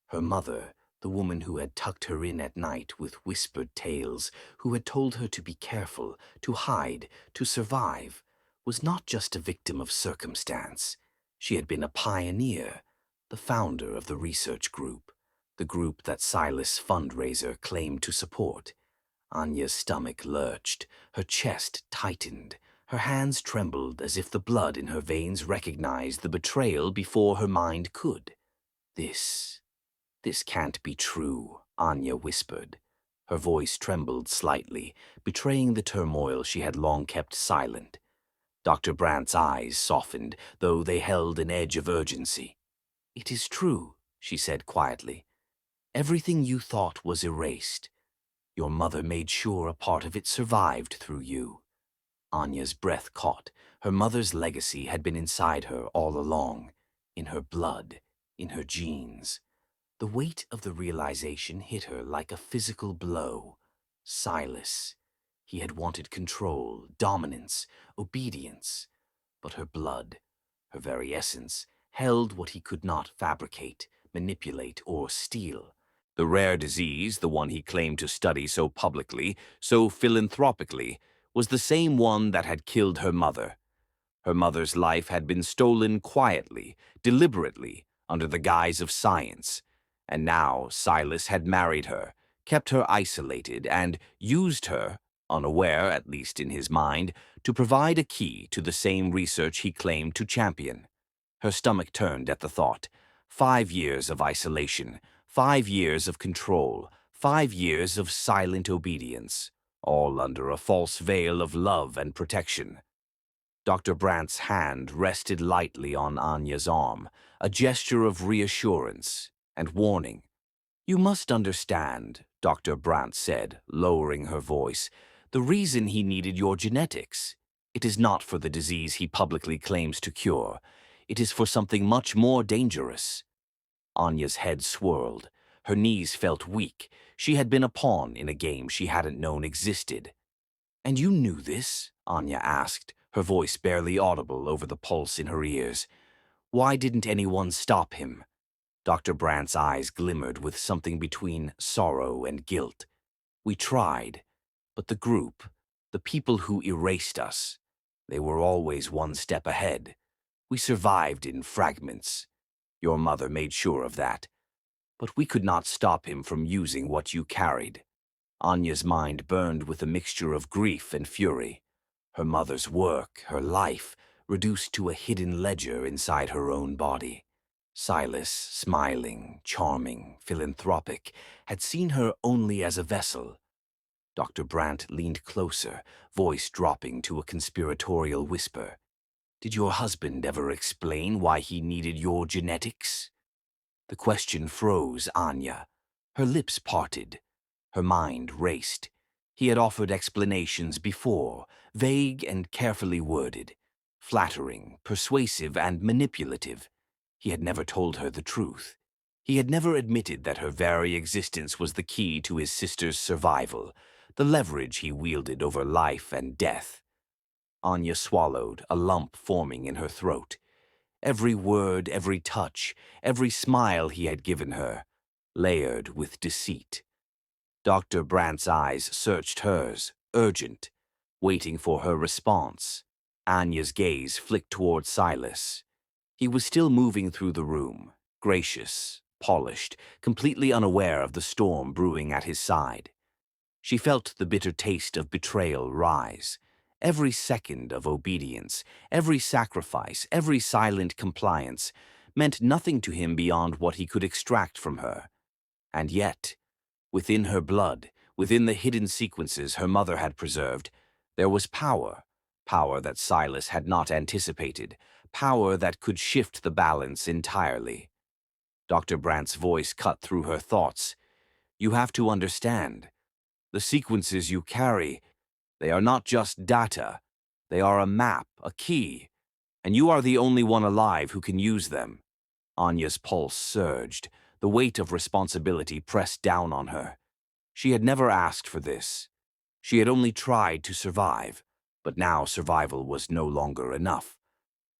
Her mother, the woman who had tucked her in at night with whispered tales, who had told her to be careful, to hide, to survive, was not just a victim of circumstance. She had been a pioneer, the founder of the research group, the group that Silas fundraiser claimed to support. Anya's stomach lurched, her chest tightened, her hands trembled as if the blood in her veins recognized the betrayal before her mind could. This can't be true," Anya whispered. Her voice trembled slightly, betraying the turmoil she had long kept silent. Dr. Brandt's eyes softened, though they held an edge of urgency. "It is true," she said quietly. "Everything you thought was erased. Your mother made sure a part of it survived through you." Anya's breath caught. Her mother's legacy had been inside her all along, in her blood, in her genes. The weight of the realization hit her like a physical blow. Silas. He had wanted control, dominance, obedience. But her blood, her very essence, held what he could not fabricate, manipulate, or steal. The rare disease, the one he claimed to study so publicly, so philanthropically, was the same one that had killed her mother. Her mother's life had been stolen quietly, deliberately, under the guise of science. And now Silas had married her, kept her isolated, and used her, unaware, at least in his mind, to provide a key to the same research he claimed to champion. Her stomach turned at the thought. 5 years of isolation, 5 years of control, 5 years of silent obedience, all under a false veil of love and protection. Dr. Brandt's hand rested lightly on Anya's arm, a gesture of reassurance and warning. "You must understand," Dr. Brandt said, lowering her voice, "the reason he needed your genetics. It is not for the disease he publicly claims to cure. It is for something much more dangerous." Anya's head swirled. Her knees felt weak. She had been a pawn in a game she hadn't known existed. "And you knew this?" Anya asked, her voice barely audible over the pulse in her ears. "Why didn't anyone stop him?" Dr. Brandt's eyes glimmered with something between sorrow and guilt. "We tried, but the group, the people who erased us, they were always one step ahead. We survived in fragments. Your mother made sure of that. But we could not stop him from using what you carried." Anya's mind burned with a mixture of grief and fury. Her mother's work, her life, reduced to a hidden ledger inside her own body. Silas, smiling, charming, philanthropic, had seen her only as a vessel. Dr. Brandt leaned closer, voice dropping to a conspiratorial whisper. "Did your husband ever explain why he needed your genetics?" The question froze Anya. Her lips parted. Her mind raced. He had offered explanations before, vague and carefully worded, flattering, persuasive, and manipulative. He had never told her the truth. He had never admitted that her very existence was the key to his sister's survival, the leverage he wielded over life and death. Anya swallowed, a lump forming in her throat. Every word, every touch, every smile he had given her, layered with deceit. Dr. Brandt's eyes searched hers, urgent, waiting for her response. Anya's gaze flicked toward Silas. He was still moving through the room, gracious, polished, completely unaware of the storm brewing at his side. She felt the bitter taste of betrayal rise. Every second of obedience, every sacrifice, every silent compliance meant nothing to him beyond what he could extract from her. And yet, within her blood, within the hidden sequences her mother had preserved, there was power, power that Silas had not anticipated, power that could shift the balance entirely. Dr. Brandt's voice cut through her thoughts. "You have to understand. The sequences you carry, they are not just data. They are a map, a key, and you are the only one alive who can use them." Anya's pulse surged. The weight of responsibility pressed down on her. She had never asked for this. She had only tried to survive, but now survival was no longer enough.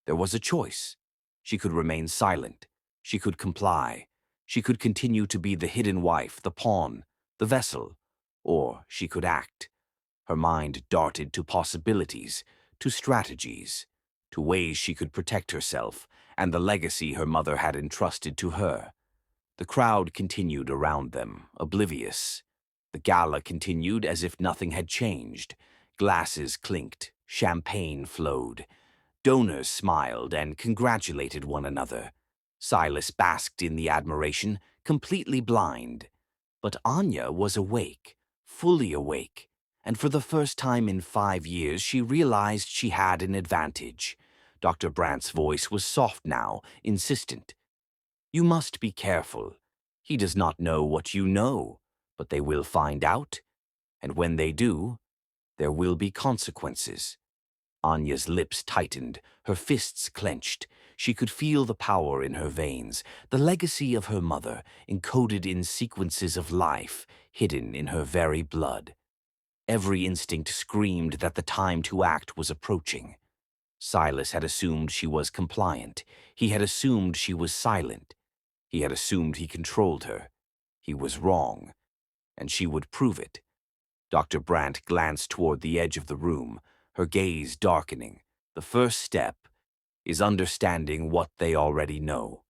There was a choice. She could remain silent. She could comply. She could continue to be the hidden wife, the pawn, the vessel, or she could act. Her mind darted to possibilities, to strategies, to ways she could protect herself and the legacy her mother had entrusted to her. The crowd continued around them, oblivious. The gala continued as if nothing had changed. Glasses clinked, champagne flowed. Donors smiled and congratulated one another. Silas basked in the admiration, completely blind. But Anya was awake, fully awake, and for the first time in 5 years she realized she had an advantage. Dr. Brandt's voice was soft now, insistent. "You must be careful. He does not know what you know, but they will find out, and when they do, there will be consequences." Anya's lips tightened, her fists clenched. She could feel the power in her veins, the legacy of her mother, encoded in sequences of life, hidden in her very blood. Every instinct screamed that the time to act was approaching. Silas had assumed she was compliant. He had assumed she was silent. He had assumed he controlled her. He was wrong, and she would prove it. Dr. Brandt glanced toward the edge of the room, her gaze darkening. The first step is understanding what they already know.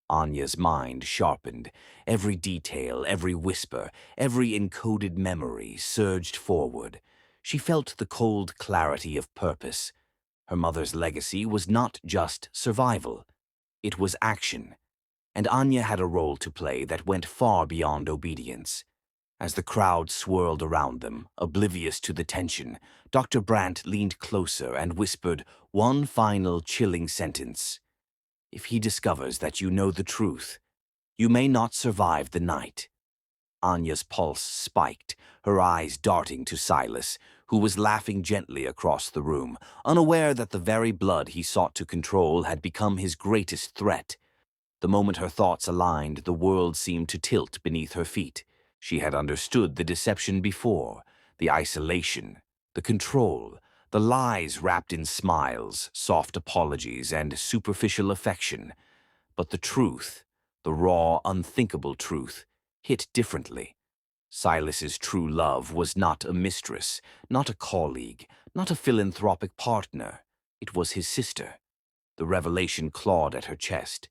Anya's mind sharpened. Every detail, every whisper, every encoded memory surged forward. She felt the cold clarity of purpose. Her mother's legacy was not just survival. It was action. And Anya had a role to play that went far beyond obedience. As the crowd swirled around them, oblivious to the tension, Dr. Brandt leaned closer and whispered one final chilling sentence. "If he discovers that you know the truth, you may not survive the night." Anya's pulse spiked, her eyes darting to Silas, who was laughing gently across the room, unaware that the very blood he sought to control had become his greatest threat. The moment her thoughts aligned, the world seemed to tilt beneath her feet. She had understood the deception before, the isolation, the control, the lies wrapped in smiles, soft apologies, and superficial affection. But the truth, the raw, unthinkable truth, hit differently. Silas's true love was not a mistress, not a colleague, not a philanthropic partner. It was his sister. The revelation clawed at her chest.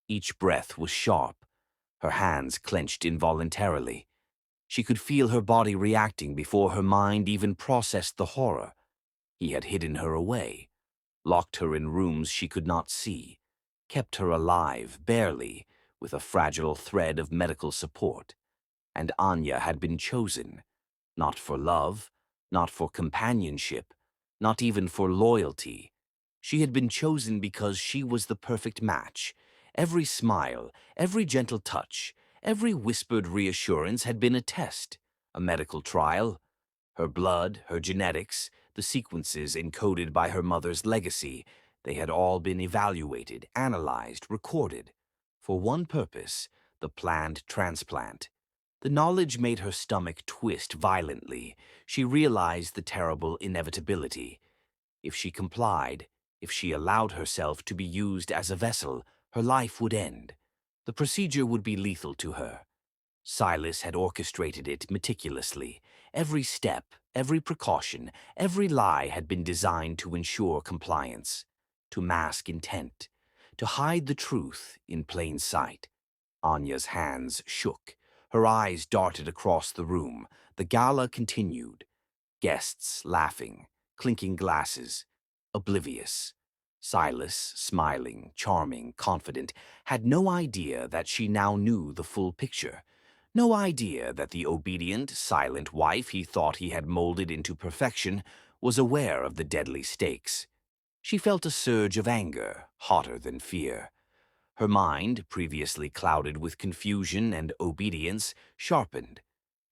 Each breath was sharp. Her hands clenched involuntarily. She could feel her body reacting before her mind even processed the horror. He had hidden her away, locked her in rooms she could not see, kept her alive, barely, with a fragile thread of medical support. And Anya had been chosen, not for love, not for companionship, not even for loyalty. She had been chosen because she was the perfect match. Every smile, every gentle touch, every whispered reassurance had been a test, a medical trial. Her blood, her genetics, the sequences encoded by her mother's legacy, they had all been evaluated, analyzed, recorded. For one purpose, the planned transplant. The knowledge made her stomach twist violently. She realized the terrible inevitability. If she complied, if she allowed herself to be used as a vessel, her life would end. The procedure would be lethal to her. Silas had orchestrated it meticulously. Every step, every precaution, every lie had been designed to ensure compliance, to mask intent, to hide the truth in plain sight. Anya's hands shook. Her eyes darted across the room. The gala continued. Guests laughing, clinking glasses, oblivious. Silas, smiling, charming, confident, had no idea that she now knew the full picture. No idea that the obedient, silent wife he thought he had molded into perfection was aware of the deadly stakes. She felt a surge of anger, hotter than fear. Her mind, previously clouded with confusion and obedience, sharpened.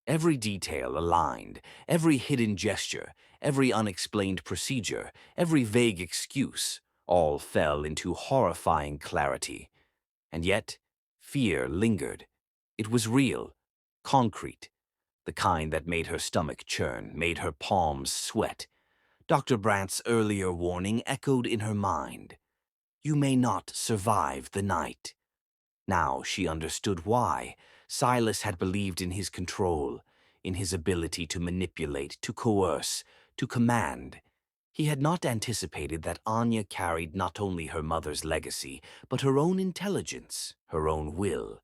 Every detail aligned, every hidden gesture, every unexplained procedure, every vague excuse, all fell into horrifying clarity. And yet, fear lingered. It was real, concrete, the kind that made her stomach churn, made her palms sweat. Dr. Brandt's earlier warning echoed in her mind. You may not survive the night. Now she understood why. Silas had believed in his control, in his ability to manipulate, to coerce, to command. He had not anticipated that Anya carried not only her mother's legacy, but her own intelligence, her own will.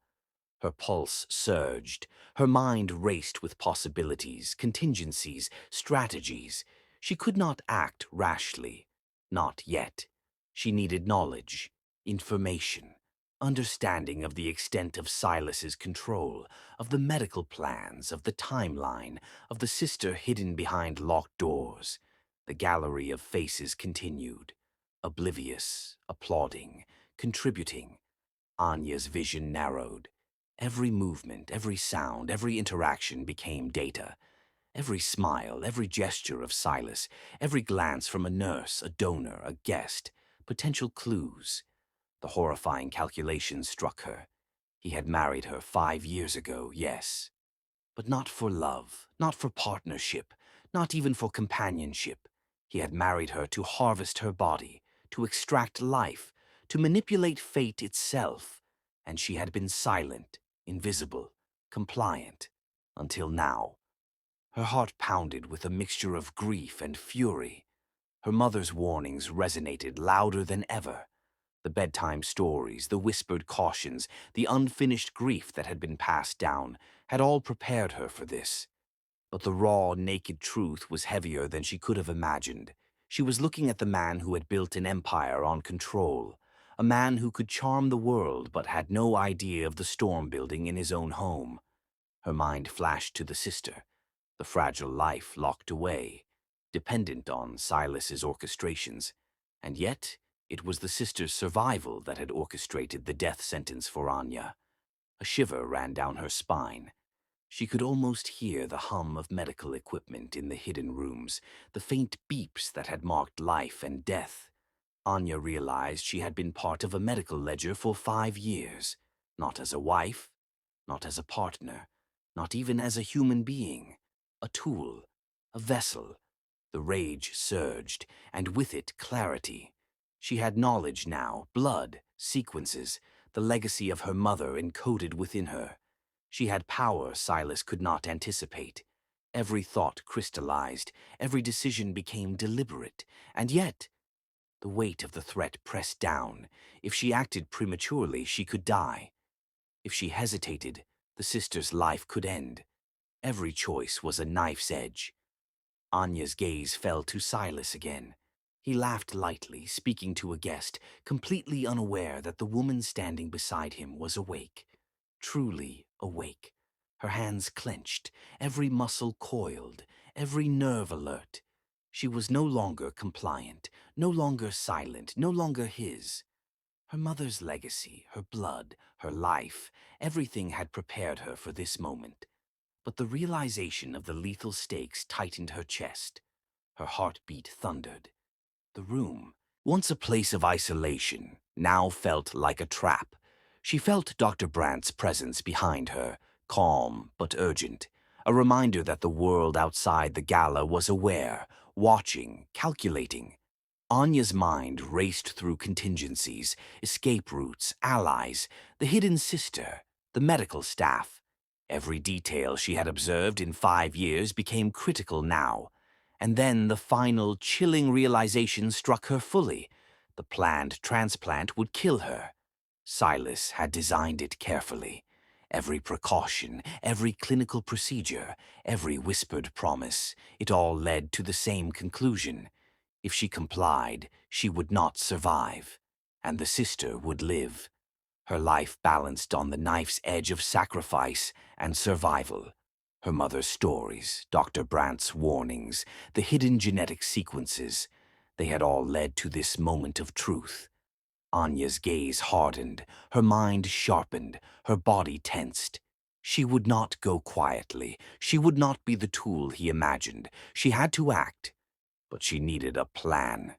Her pulse surged. Her mind raced with possibilities, contingencies, strategies. She could not act rashly. Not yet. She needed knowledge, information, understanding of the extent of Silas's control, of the medical plans, of the timeline, of the sister hidden behind locked doors. The gallery of faces continued, oblivious, applauding, contributing. Anya's vision narrowed. Every movement, every sound, every interaction became data. Every smile, every gesture of Silas, every glance from a nurse, a donor, a guest, potential clues. The horrifying calculation struck her. He had married her 5 years ago, yes, but not for love, not for partnership, not even for companionship. He had married her to harvest her body, to extract life, to manipulate fate itself, and she had been silent, invisible, compliant, until now. Her heart pounded with a mixture of grief and fury. Her mother's warnings resonated louder than ever. The bedtime stories, the whispered cautions, the unfinished grief that had been passed down had all prepared her for this. But the raw, naked truth was heavier than she could have imagined. She was looking at the man who had built an empire on control, a man who could charm the world but had no idea of the storm building in his own home. Her mind flashed to the sister, the fragile life locked away, dependent on Silas's orchestrations, and yet it was the sister's survival that had orchestrated the death sentence for Anya. A shiver ran down her spine. She could almost hear the hum of medical equipment in the hidden rooms, the faint beeps that had marked life and death. Anya realized she had been part of a medical ledger for 5 years, not as a wife, not as a partner, not even as a human being, a tool, a vessel. The rage surged, and with it clarity. She had knowledge now, blood, sequences, the legacy of her mother encoded within her. She had power Silas could not anticipate. Every thought crystallized, every decision became deliberate, and yet the weight of the threat pressed down. If she acted prematurely, she could die. If she hesitated, the sister's life could end. Every choice was a knife's edge. Anya's gaze fell to Silas again. He laughed lightly, speaking to a guest, completely unaware that the woman standing beside him was awake. Truly awake. Her hands clenched, every muscle coiled, every nerve alert. She was no longer compliant, no longer silent, no longer his. Her mother's legacy, her blood, her life, everything had prepared her for this moment. But the realization of the lethal stakes tightened her chest. Her heartbeat thundered. The room, once a place of isolation, now felt like a trap. She felt Dr. Brandt's presence behind her, calm but urgent, a reminder that the world outside the gala was aware, watching, calculating. Anya's mind raced through contingencies, escape routes, allies, the hidden sister, the medical staff. Every detail she had observed in 5 years became critical now. And then the final, chilling realization struck her fully. The planned transplant would kill her. Silas had designed it carefully. Every precaution, every clinical procedure, every whispered promise, it all led to the same conclusion. If she complied, she would not survive, and the sister would live. Her life balanced on the knife's edge of sacrifice and survival. Her mother's stories, Dr. Brandt's warnings, the hidden genetic sequences, they had all led to this moment of truth. Anya's gaze hardened, her mind sharpened, her body tensed. She would not go quietly. She would not be the tool he imagined. She had to act, but she needed a plan.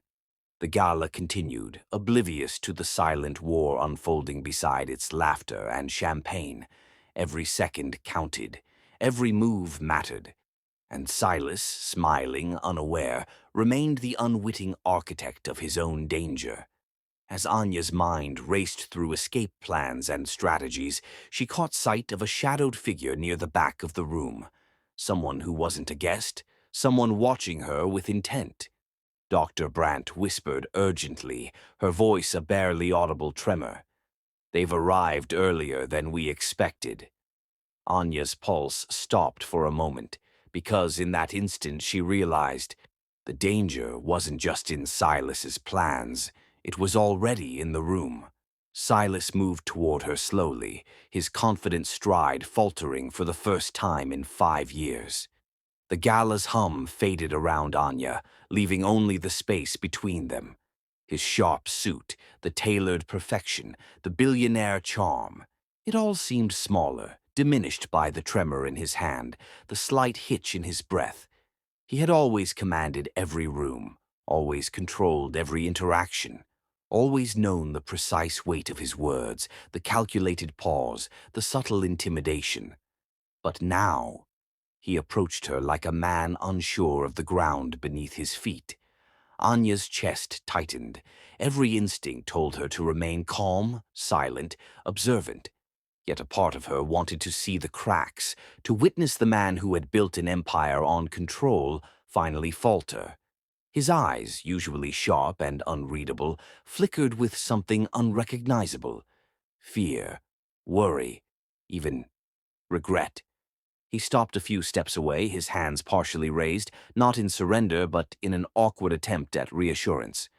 The gala continued, oblivious to the silent war unfolding beside its laughter and champagne. Every second counted. Every move mattered. And Silas, smiling, unaware, remained the unwitting architect of his own danger. As Anya's mind raced through escape plans and strategies, she caught sight of a shadowed figure near the back of the room. Someone who wasn't a guest, someone watching her with intent. Dr. Brandt whispered urgently, her voice a barely audible tremor. "They've arrived earlier than we expected." Anya's pulse stopped for a moment, because in that instant she realized the danger wasn't just in Silas's plans, it was already in the room. Silas moved toward her slowly, his confident stride faltering for the first time in 5 years. The gala's hum faded around Anya, leaving only the space between them. His sharp suit, the tailored perfection, the billionaire charm. It all seemed smaller, diminished by the tremor in his hand, the slight hitch in his breath. He had always commanded every room, always controlled every interaction, always known the precise weight of his words, the calculated pause, the subtle intimidation. But now, he approached her like a man unsure of the ground beneath his feet. Anya's chest tightened. Every instinct told her to remain calm, silent, observant. Yet a part of her wanted to see the cracks, to witness the man who had built an empire on control finally falter. His eyes, usually sharp and unreadable, flickered with something unrecognizable. Fear, worry, even regret. He stopped a few steps away, his hands partially raised, not in surrender but in an awkward attempt at reassurance.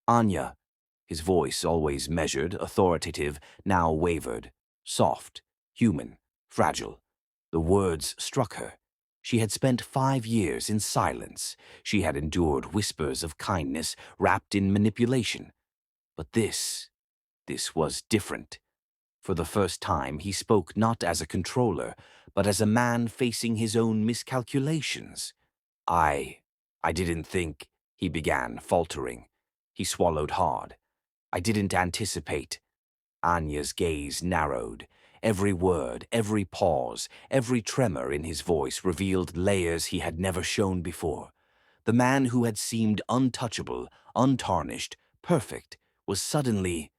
"Anya," his voice, always measured, authoritative, now wavered. Soft, human, fragile. The words struck her. She had spent 5 years in silence. She had endured whispers of kindness wrapped in manipulation. But this was different. For the first time, he spoke not as a controller, but as a man facing his own miscalculations. I didn't think," he began, faltering. He swallowed hard. "I didn't anticipate." Anya's gaze narrowed. Every word, every pause, every tremor in his voice revealed layers he had never shown before. The man who had seemed untouchable, untarnished, perfect, was suddenly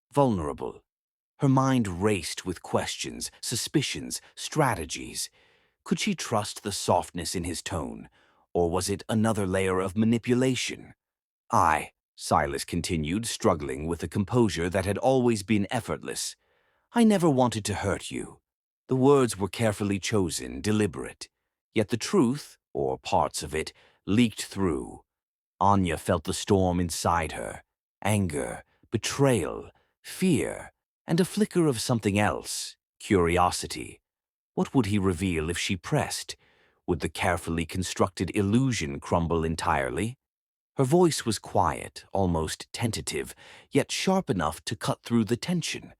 vulnerable. Her mind raced with questions, suspicions, strategies. Could she trust the softness in his tone, or was it another layer of manipulation? Silas continued, struggling with a composure that had always been effortless. "I never wanted to hurt you." The words were carefully chosen, deliberate. Yet the truth, or parts of it, leaked through. Anya felt the storm inside her. Anger, betrayal, fear, and a flicker of something else, curiosity. What would he reveal if she pressed? Would the carefully constructed illusion crumble entirely? Her voice was quiet, almost tentative, yet sharp enough to cut through the tension.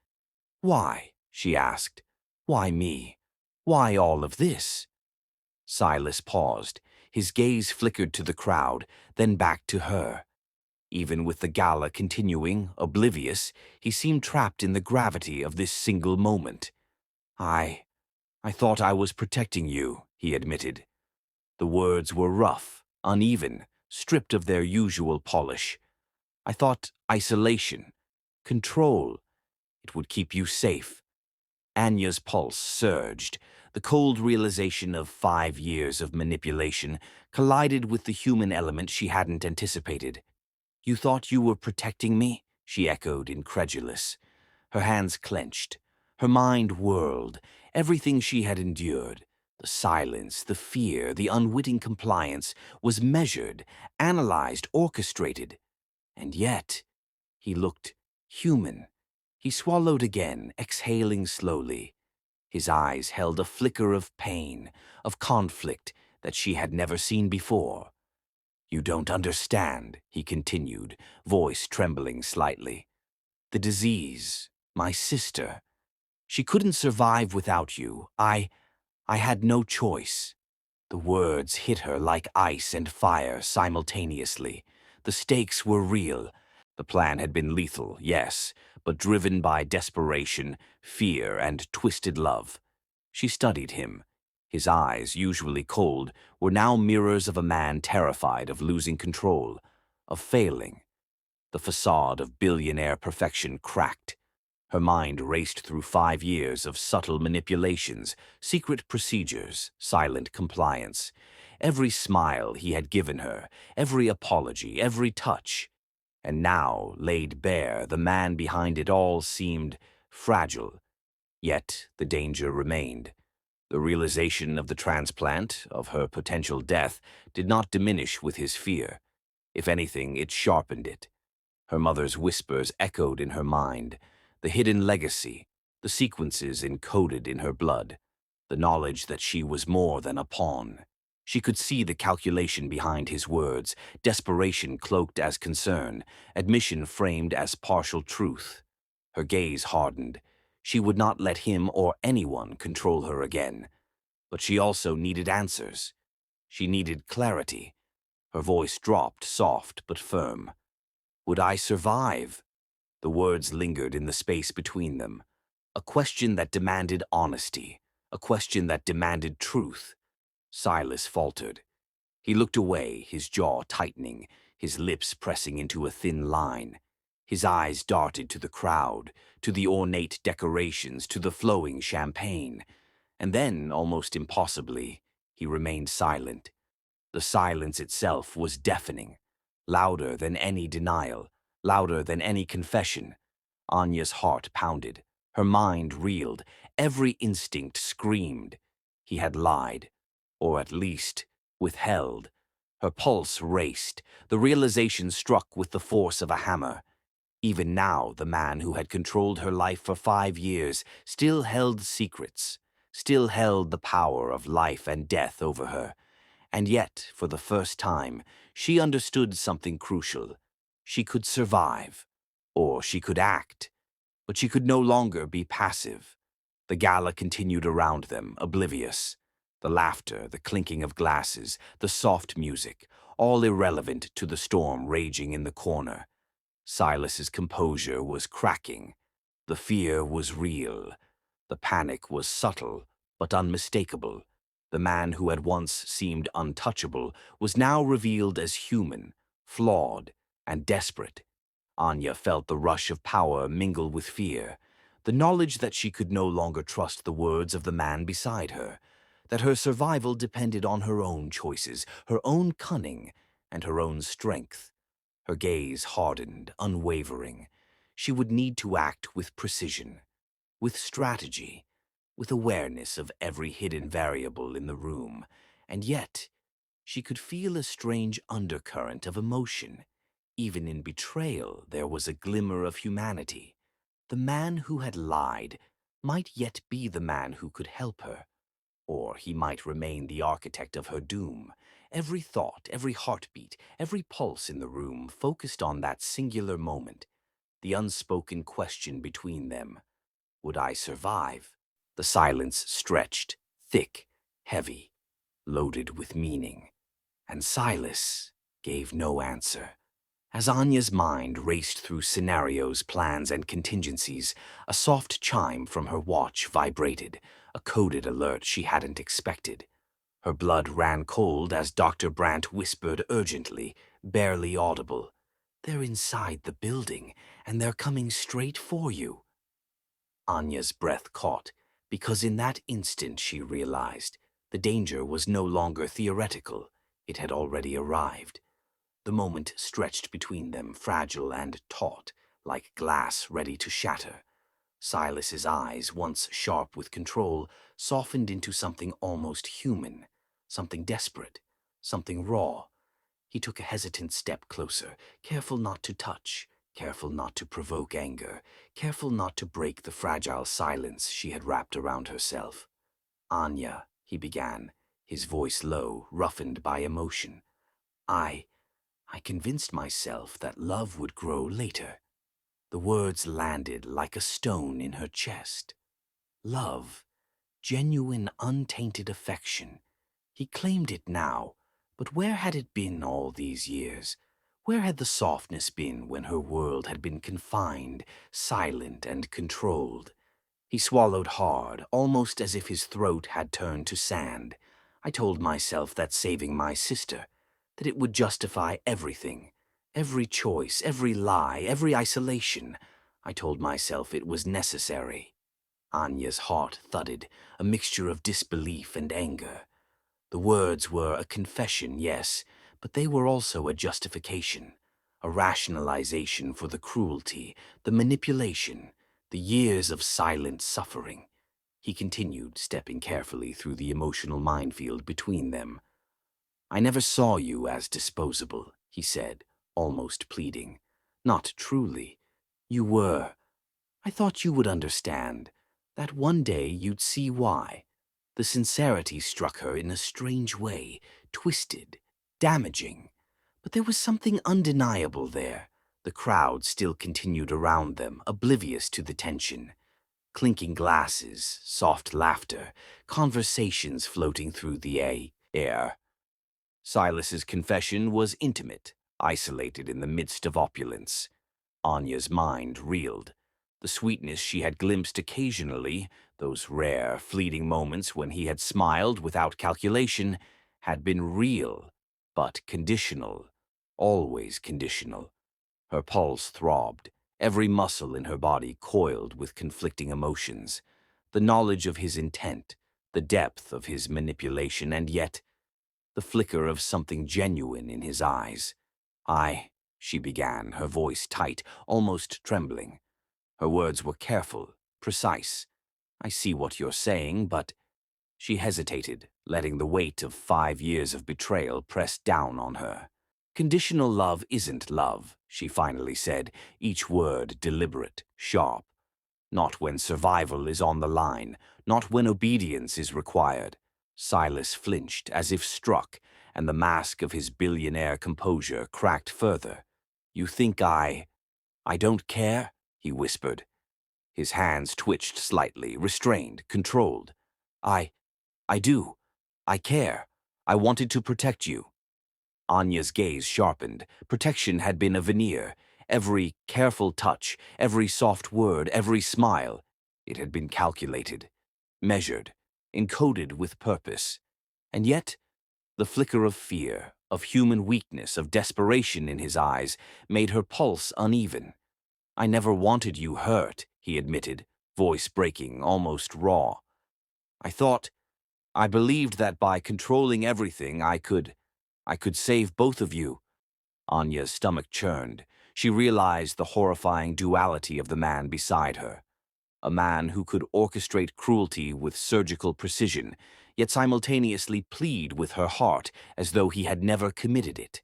"Why?" she asked. "Why me? Why all of this?" Silas paused. His gaze flickered to the crowd, then back to her. Even with the gala continuing, oblivious, he seemed trapped in the gravity of this single moment. I thought I was protecting you," he admitted. The words were rough, uneven, stripped of their usual polish. "I thought isolation, control, it would keep you safe." Anya's pulse surged. The cold realization of 5 years of manipulation collided with the human element she hadn't anticipated. "You thought you were protecting me?" she echoed, incredulous. Her hands clenched. Her mind whirled. Everything she had endured, the silence, the fear, the unwitting compliance, was measured, analyzed, orchestrated. And yet, he looked human. He swallowed again, exhaling slowly. His eyes held a flicker of pain, of conflict that she had never seen before. "You don't understand," he continued, voice trembling slightly. "The disease, my sister. She couldn't survive without you. I had no choice." The words hit her like ice and fire simultaneously. The stakes were real. The plan had been lethal, yes, but driven by desperation, fear, and twisted love. She studied him. His eyes, usually cold, were now mirrors of a man terrified of losing control, of failing. The facade of billionaire perfection cracked. Her mind raced through 5 years of subtle manipulations, secret procedures, silent compliance. Every smile he had given her, every apology, every touch. And now, laid bare, the man behind it all seemed fragile. Yet the danger remained. The realization of the transplant, of her potential death, did not diminish with his fear. If anything, it sharpened it. Her mother's whispers echoed in her mind, the hidden legacy, the sequences encoded in her blood, the knowledge that she was more than a pawn. She could see the calculation behind his words, desperation cloaked as concern, admission framed as partial truth. Her gaze hardened. She would not let him or anyone control her again. But she also needed answers. She needed clarity. Her voice dropped, soft but firm. Would I survive? The words lingered in the space between them. A question that demanded honesty. A question that demanded truth. Silas faltered. He looked away, his jaw tightening, his lips pressing into a thin line. His eyes darted to the crowd, to the ornate decorations, to the flowing champagne. And then, almost impossibly, he remained silent. The silence itself was deafening, louder than any denial, louder than any confession. Anya's heart pounded. Her mind reeled. Every instinct screamed. He had lied, or at least withheld. Her pulse raced. The realization struck with the force of a hammer. Even now, the man who had controlled her life for 5 years still held secrets, still held the power of life and death over her. And yet, for the first time, she understood something crucial. She could survive, or she could act, but she could no longer be passive. The gala continued around them, oblivious. The laughter, the clinking of glasses, the soft music, all irrelevant to the storm raging in the corner. Silas's composure was cracking. The fear was real. The panic was subtle, but unmistakable. The man who had once seemed untouchable was now revealed as human, flawed, and desperate. Anya felt the rush of power mingle with fear, the knowledge that she could no longer trust the words of the man beside her, that her survival depended on her own choices, her own cunning, and her own strength. Her gaze hardened, unwavering. She would need to act with precision, with strategy, with awareness of every hidden variable in the room. And yet, she could feel a strange undercurrent of emotion. Even in betrayal, there was a glimmer of humanity. The man who had lied might yet be the man who could help her, or he might remain the architect of her doom. Every thought, every heartbeat, every pulse in the room focused on that singular moment, the unspoken question between them. Would I survive? The silence stretched, thick, heavy, loaded with meaning. And Silas gave no answer. As Anya's mind raced through scenarios, plans, and contingencies, a soft chime from her watch vibrated, a coded alert she hadn't expected. Her blood ran cold as Dr. Brandt whispered urgently, barely audible. "They're inside the building, and they're coming straight for you." Anya's breath caught, because in that instant she realized the danger was no longer theoretical. It had already arrived. The moment stretched between them, fragile and taut, like glass ready to shatter. Silas's eyes, once sharp with control, softened into something almost human, something desperate, something raw. He took a hesitant step closer, careful not to touch, careful not to provoke anger, careful not to break the fragile silence she had wrapped around herself. "Anya," he began, his voice low, roughened by emotion. I convinced myself that love would grow later." The words landed like a stone in her chest. Love, genuine, untainted affection. He claimed it now, but where had it been all these years? Where had the softness been when her world had been confined, silent, and controlled? He swallowed hard, almost as if his throat had turned to sand. I told myself that saving my sister, that it would justify everything, every choice, every lie, every isolation. I told myself it was necessary. Anya's heart thudded, a mixture of disbelief and anger. The words were a confession, yes, but they were also a justification, a rationalization for the cruelty, the manipulation, the years of silent suffering. He continued, stepping carefully through the emotional minefield between them. "I never saw you as disposable," he said, almost pleading. "Not truly. You were. I thought you would understand, that one day you'd see why." The sincerity struck her in a strange way, twisted, damaging. But there was something undeniable there. The crowd still continued around them, oblivious to the tension. Clinking glasses, soft laughter, conversations floating through the air. Silas's confession was intimate, isolated in the midst of opulence. Anya's mind reeled. The sweetness she had glimpsed occasionally, those rare, fleeting moments when he had smiled without calculation, had been real, but conditional, always conditional. Her pulse throbbed, every muscle in her body coiled with conflicting emotions. The knowledge of his intent, the depth of his manipulation, and yet the flicker of something genuine in his eyes. She began, her voice tight, almost trembling. Her words were careful, precise. I see what you're saying, but... She hesitated, letting the weight of 5 years of betrayal press down on her. Conditional love isn't love, she finally said, each word deliberate, sharp. Not when survival is on the line, not when obedience is required. Silas flinched, as if struck, and the mask of his billionaire composure cracked further. You think I don't care? He whispered. His hands twitched slightly, restrained, controlled. I do. I care. I wanted to protect you. Anya's gaze sharpened. Protection had been a veneer. Every careful touch, every soft word, every smile, it had been calculated, measured, encoded with purpose. And yet, the flicker of fear, of human weakness, of desperation in his eyes made her pulse uneven. I never wanted you hurt, he admitted, voice breaking, almost raw. I believed that by controlling everything I could save both of you. Anya's stomach churned. She realized the horrifying duality of the man beside her. A man who could orchestrate cruelty with surgical precision, yet simultaneously plead with her heart as though he had never committed it.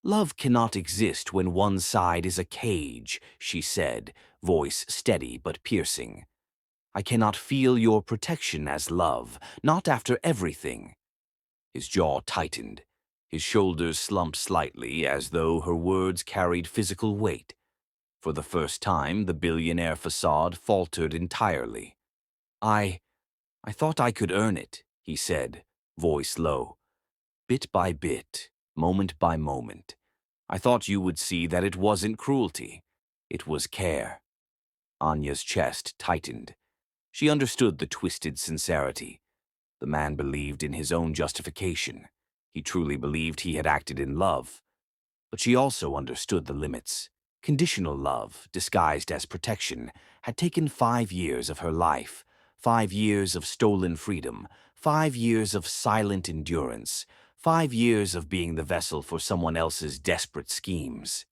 Love cannot exist when one side is a cage, she said, voice steady but piercing. I cannot feel your protection as love, not after everything. His jaw tightened. His shoulders slumped slightly as though her words carried physical weight. For the first time, the billionaire facade faltered entirely. I thought I could earn it, he said, voice low. Bit by bit, moment by moment. I thought you would see that it wasn't cruelty. It was care. Anya's chest tightened. She understood the twisted sincerity. The man believed in his own justification. He truly believed he had acted in love. But she also understood the limits. Conditional love, disguised as protection, had taken 5 years of her life, 5 years of stolen freedom, 5 years of silent endurance, 5 years of being the vessel for someone else's desperate schemes.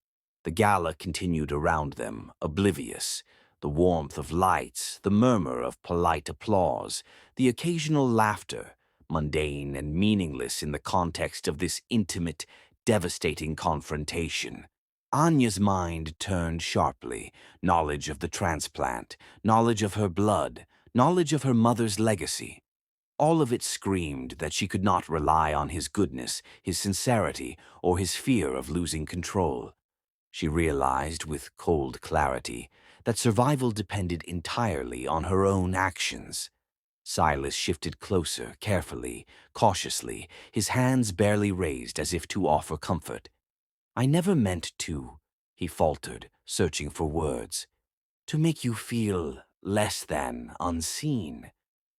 The gala continued around them, oblivious. The warmth of lights, the murmur of polite applause, the occasional laughter, mundane and meaningless in the context of this intimate, devastating confrontation. Anya's mind turned sharply, knowledge of the transplant, knowledge of her blood, knowledge of her mother's legacy. All of it screamed that she could not rely on his goodness, his sincerity, or his fear of losing control. She realized with cold clarity that survival depended entirely on her own actions. Silas shifted closer, carefully, cautiously, his hands barely raised as if to offer comfort. I never meant to, he faltered, searching for words. To make you feel less than unseen.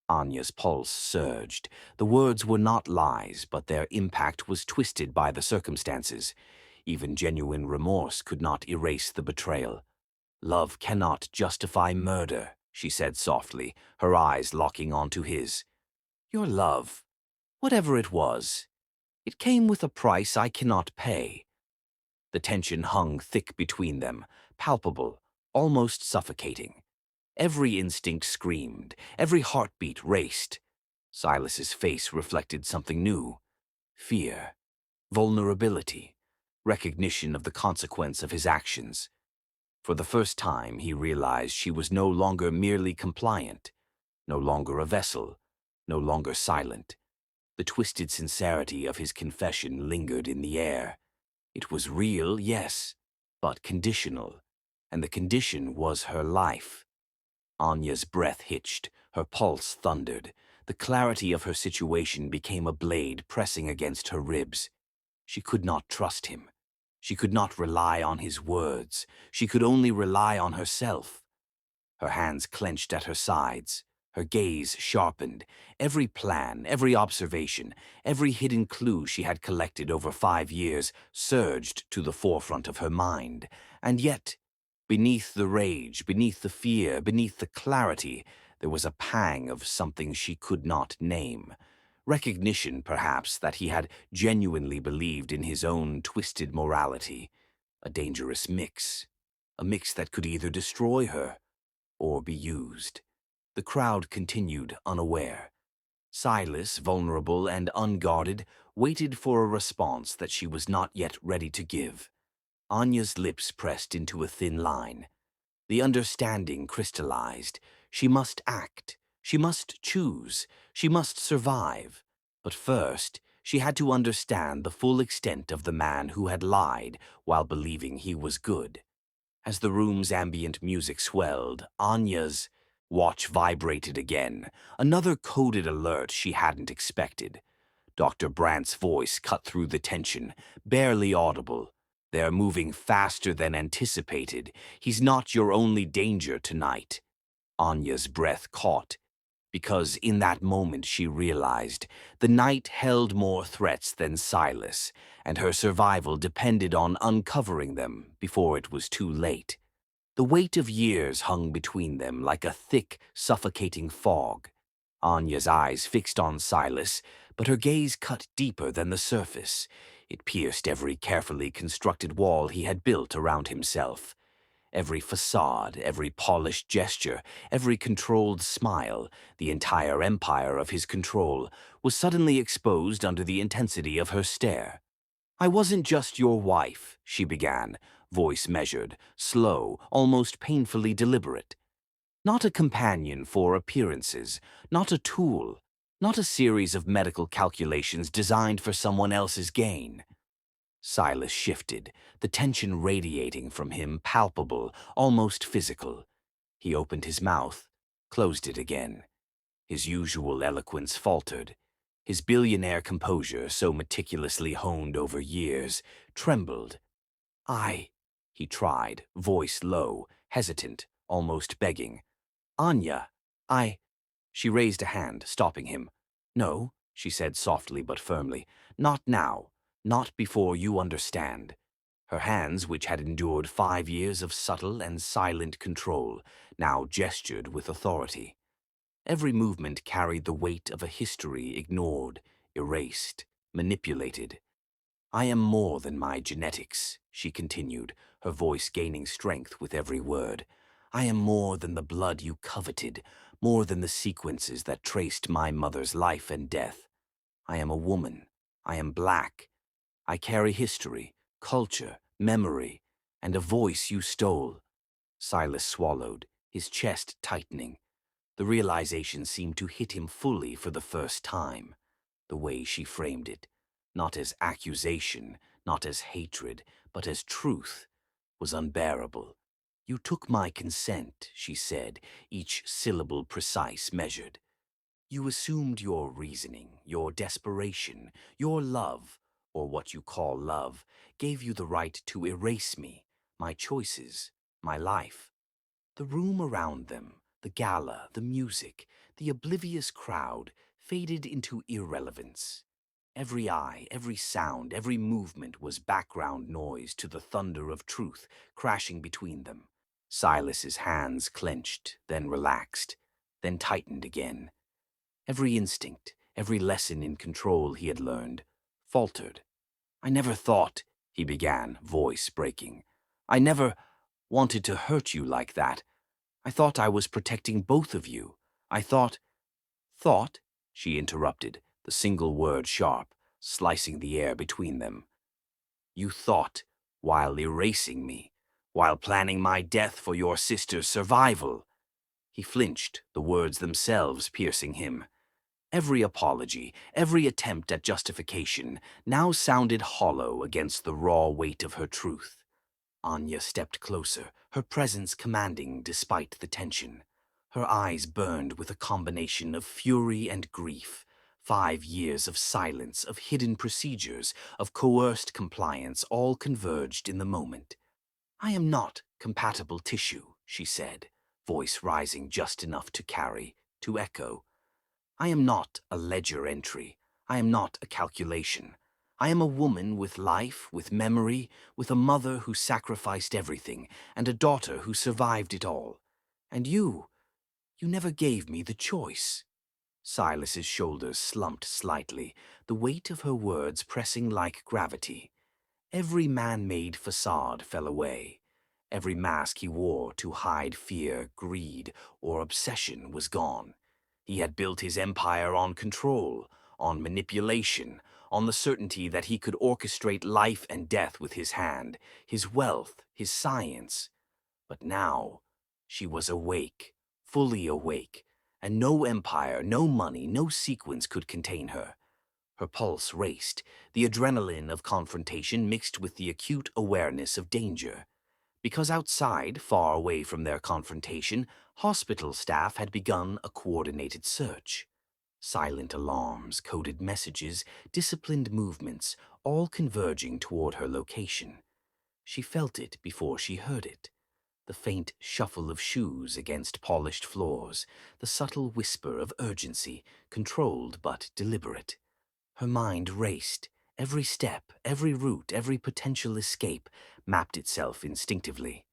Anya's pulse surged. The words were not lies, but their impact was twisted by the circumstances. Even genuine remorse could not erase the betrayal. Love cannot justify murder, she said softly, her eyes locking onto his. Your love, whatever it was, it came with a price I cannot pay. The tension hung thick between them, palpable, almost suffocating. Every instinct screamed, every heartbeat raced. Silas's face reflected something new. Fear, vulnerability, recognition of the consequence of his actions. For the first time, he realized she was no longer merely compliant, no longer a vessel, no longer silent. The twisted sincerity of his confession lingered in the air. It was real, yes, but conditional, and the condition was her life. Anya's breath hitched, her pulse thundered. The clarity of her situation became a blade pressing against her ribs. She could not trust him. She could not rely on his words. She could only rely on herself. Her hands clenched at her sides, her gaze sharpened. Every plan, every observation, every hidden clue she had collected over 5 years surged to the forefront of her mind. And yet, beneath the rage, beneath the fear, beneath the clarity, there was a pang of something she could not name. Recognition, perhaps, that he had genuinely believed in his own twisted morality. A dangerous mix. A mix that could either destroy her or be used. The crowd continued unaware. Silas, vulnerable and unguarded, waited for a response that she was not yet ready to give. Anya's lips pressed into a thin line. The understanding crystallized. She must act. She must choose. She must survive. But first, she had to understand the full extent of the man who had lied while believing he was good. As the room's ambient music swelled, Anya's watch vibrated again, another coded alert she hadn't expected. Dr. Brandt's voice cut through the tension, barely audible. "They're moving faster than anticipated. He's not your only danger tonight." Anya's breath caught, because in that moment she realized the night held more threats than Silas, and her survival depended on uncovering them before it was too late. The weight of years hung between them like a thick, suffocating fog. Anya's eyes fixed on Silas, but her gaze cut deeper than the surface. It pierced every carefully constructed wall he had built around himself. Every facade, every polished gesture, every controlled smile, the entire empire of his control, was suddenly exposed under the intensity of her stare. "I wasn't just your wife," she began, voice measured, slow, almost painfully deliberate. "Not a companion for appearances, not a tool, not a series of medical calculations designed for someone else's gain." Silas shifted, the tension radiating from him palpable, almost physical. He opened his mouth, closed it again. His usual eloquence faltered. His billionaire composure, so meticulously honed over years, trembled. He tried, voice low, hesitant, almost begging. "Anya, I—" She raised a hand, stopping him. "No," she said softly but firmly. "Not now. Not before you understand." Her hands, which had endured 5 years of subtle and silent control, now gestured with authority. Every movement carried the weight of a history ignored, erased, manipulated. "I am more than my genetics," she continued, her voice gaining strength with every word. "I am more than the blood you coveted, more than the sequences that traced my mother's life and death. I am a woman. I am black. I carry history, culture, memory, and a voice you stole." Silas swallowed, his chest tightening. The realization seemed to hit him fully for the first time. The way she framed it, not as accusation, not as hatred, but as truth, was unbearable. "You took my consent," she said, each syllable precise, measured. "You assumed your reasoning, your desperation, your love, or what you call love, gave you the right to erase me, my choices, my life." The room around them, the gala, the music, the oblivious crowd, faded into irrelevance. Every eye, every sound, every movement was background noise to the thunder of truth crashing between them. Silas's hands clenched, then relaxed, then tightened again. Every instinct, every lesson in control he had learned, faltered. "I never thought," he began, voice breaking. "I never wanted to hurt you like that. I thought I was protecting both of you. I thought—" "Thought?" she interrupted, the single word sharp, slicing the air between them. "You thought while erasing me, while planning my death for your sister's survival." He flinched, the words themselves piercing him. Every apology, every attempt at justification, now sounded hollow against the raw weight of her truth. Anya stepped closer, her presence commanding despite the tension. Her eyes burned with a combination of fury and grief. 5 years of silence, of hidden procedures, of coerced compliance, all converged in the moment. "I am not compatible tissue," she said, voice rising just enough to carry, to echo. "I am not a ledger entry. I am not a calculation. I am a woman with life, with memory, with a mother who sacrificed everything, and a daughter who survived it all. And you never gave me the choice." Silas's shoulders slumped slightly, the weight of her words pressing like gravity. Every man-made facade fell away. Every mask he wore to hide fear, greed, or obsession was gone. He had built his empire on control, on manipulation, on the certainty that he could orchestrate life and death with his hand, his wealth, his science. But now she was awake, fully awake, and no empire, no money, no sequence could contain her. Her pulse raced, the adrenaline of confrontation mixed with the acute awareness of danger. Because outside, far away from their confrontation, hospital staff had begun a coordinated search. Silent alarms, coded messages, disciplined movements, all converging toward her location. She felt it before she heard it. The faint shuffle of shoes against polished floors, the subtle whisper of urgency, controlled but deliberate. Her mind raced. Every step, every route, every potential escape mapped itself instinctively.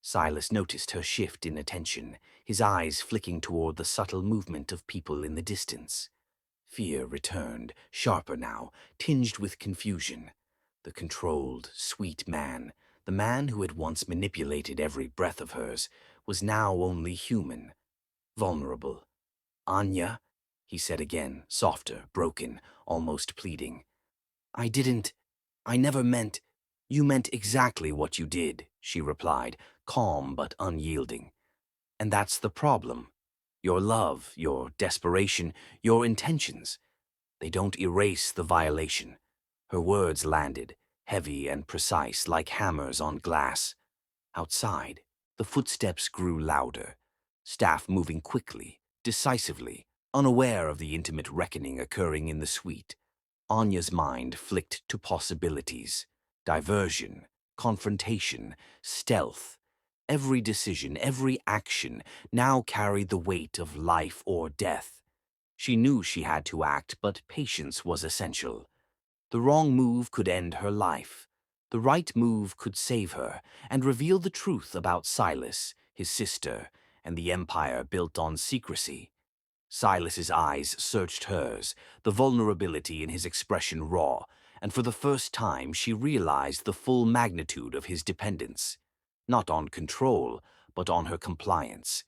Silas noticed her shift in attention, his eyes flicking toward the subtle movement of people in the distance. Fear returned, sharper now, tinged with confusion. The controlled, sweet man, the man who had once manipulated every breath of hers, was now only human, vulnerable. "Anya," he said again, softer, broken, almost pleading. I never meant—" "You meant exactly what you did," she replied, calm but unyielding. "And that's the problem. Your love, your desperation, your intentions. They don't erase the violation." Her words landed, heavy and precise like hammers on glass. Outside, the footsteps grew louder, staff moving quickly, decisively, unaware of the intimate reckoning occurring in the suite. Anya's mind flicked to possibilities: diversion, confrontation, stealth. Every decision, every action now carried the weight of life or death. She knew she had to act, but patience was essential. The wrong move could end her life. The right move could save her and reveal the truth about Silas, his sister, and the empire built on secrecy. Silas's eyes searched hers, the vulnerability in his expression raw, and for the first time she realized the full magnitude of his dependence. Not on control, but on her compliance.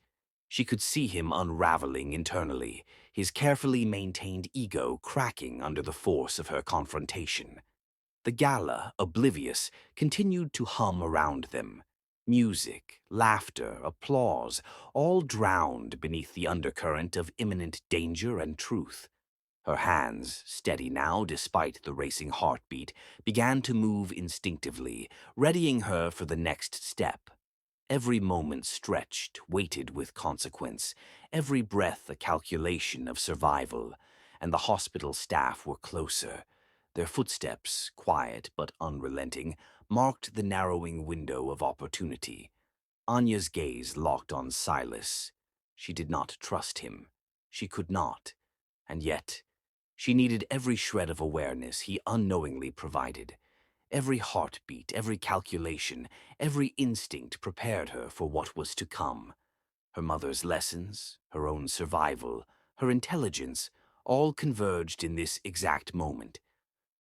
She could see him unraveling internally, his carefully maintained ego cracking under the force of her confrontation. The gala, oblivious, continued to hum around them. Music, laughter, applause, all drowned beneath the undercurrent of imminent danger and truth. Her hands, steady now despite the racing heartbeat, began to move instinctively, readying her for the next step. Every moment stretched, weighted with consequence, every breath a calculation of survival, and the hospital staff were closer. Their footsteps, quiet but unrelenting, marked the narrowing window of opportunity. Anya's gaze locked on Silas. She did not trust him. She could not. And yet, she needed every shred of awareness he unknowingly provided. Every heartbeat, every calculation, every instinct prepared her for what was to come. Her mother's lessons, her own survival, her intelligence, all converged in this exact moment.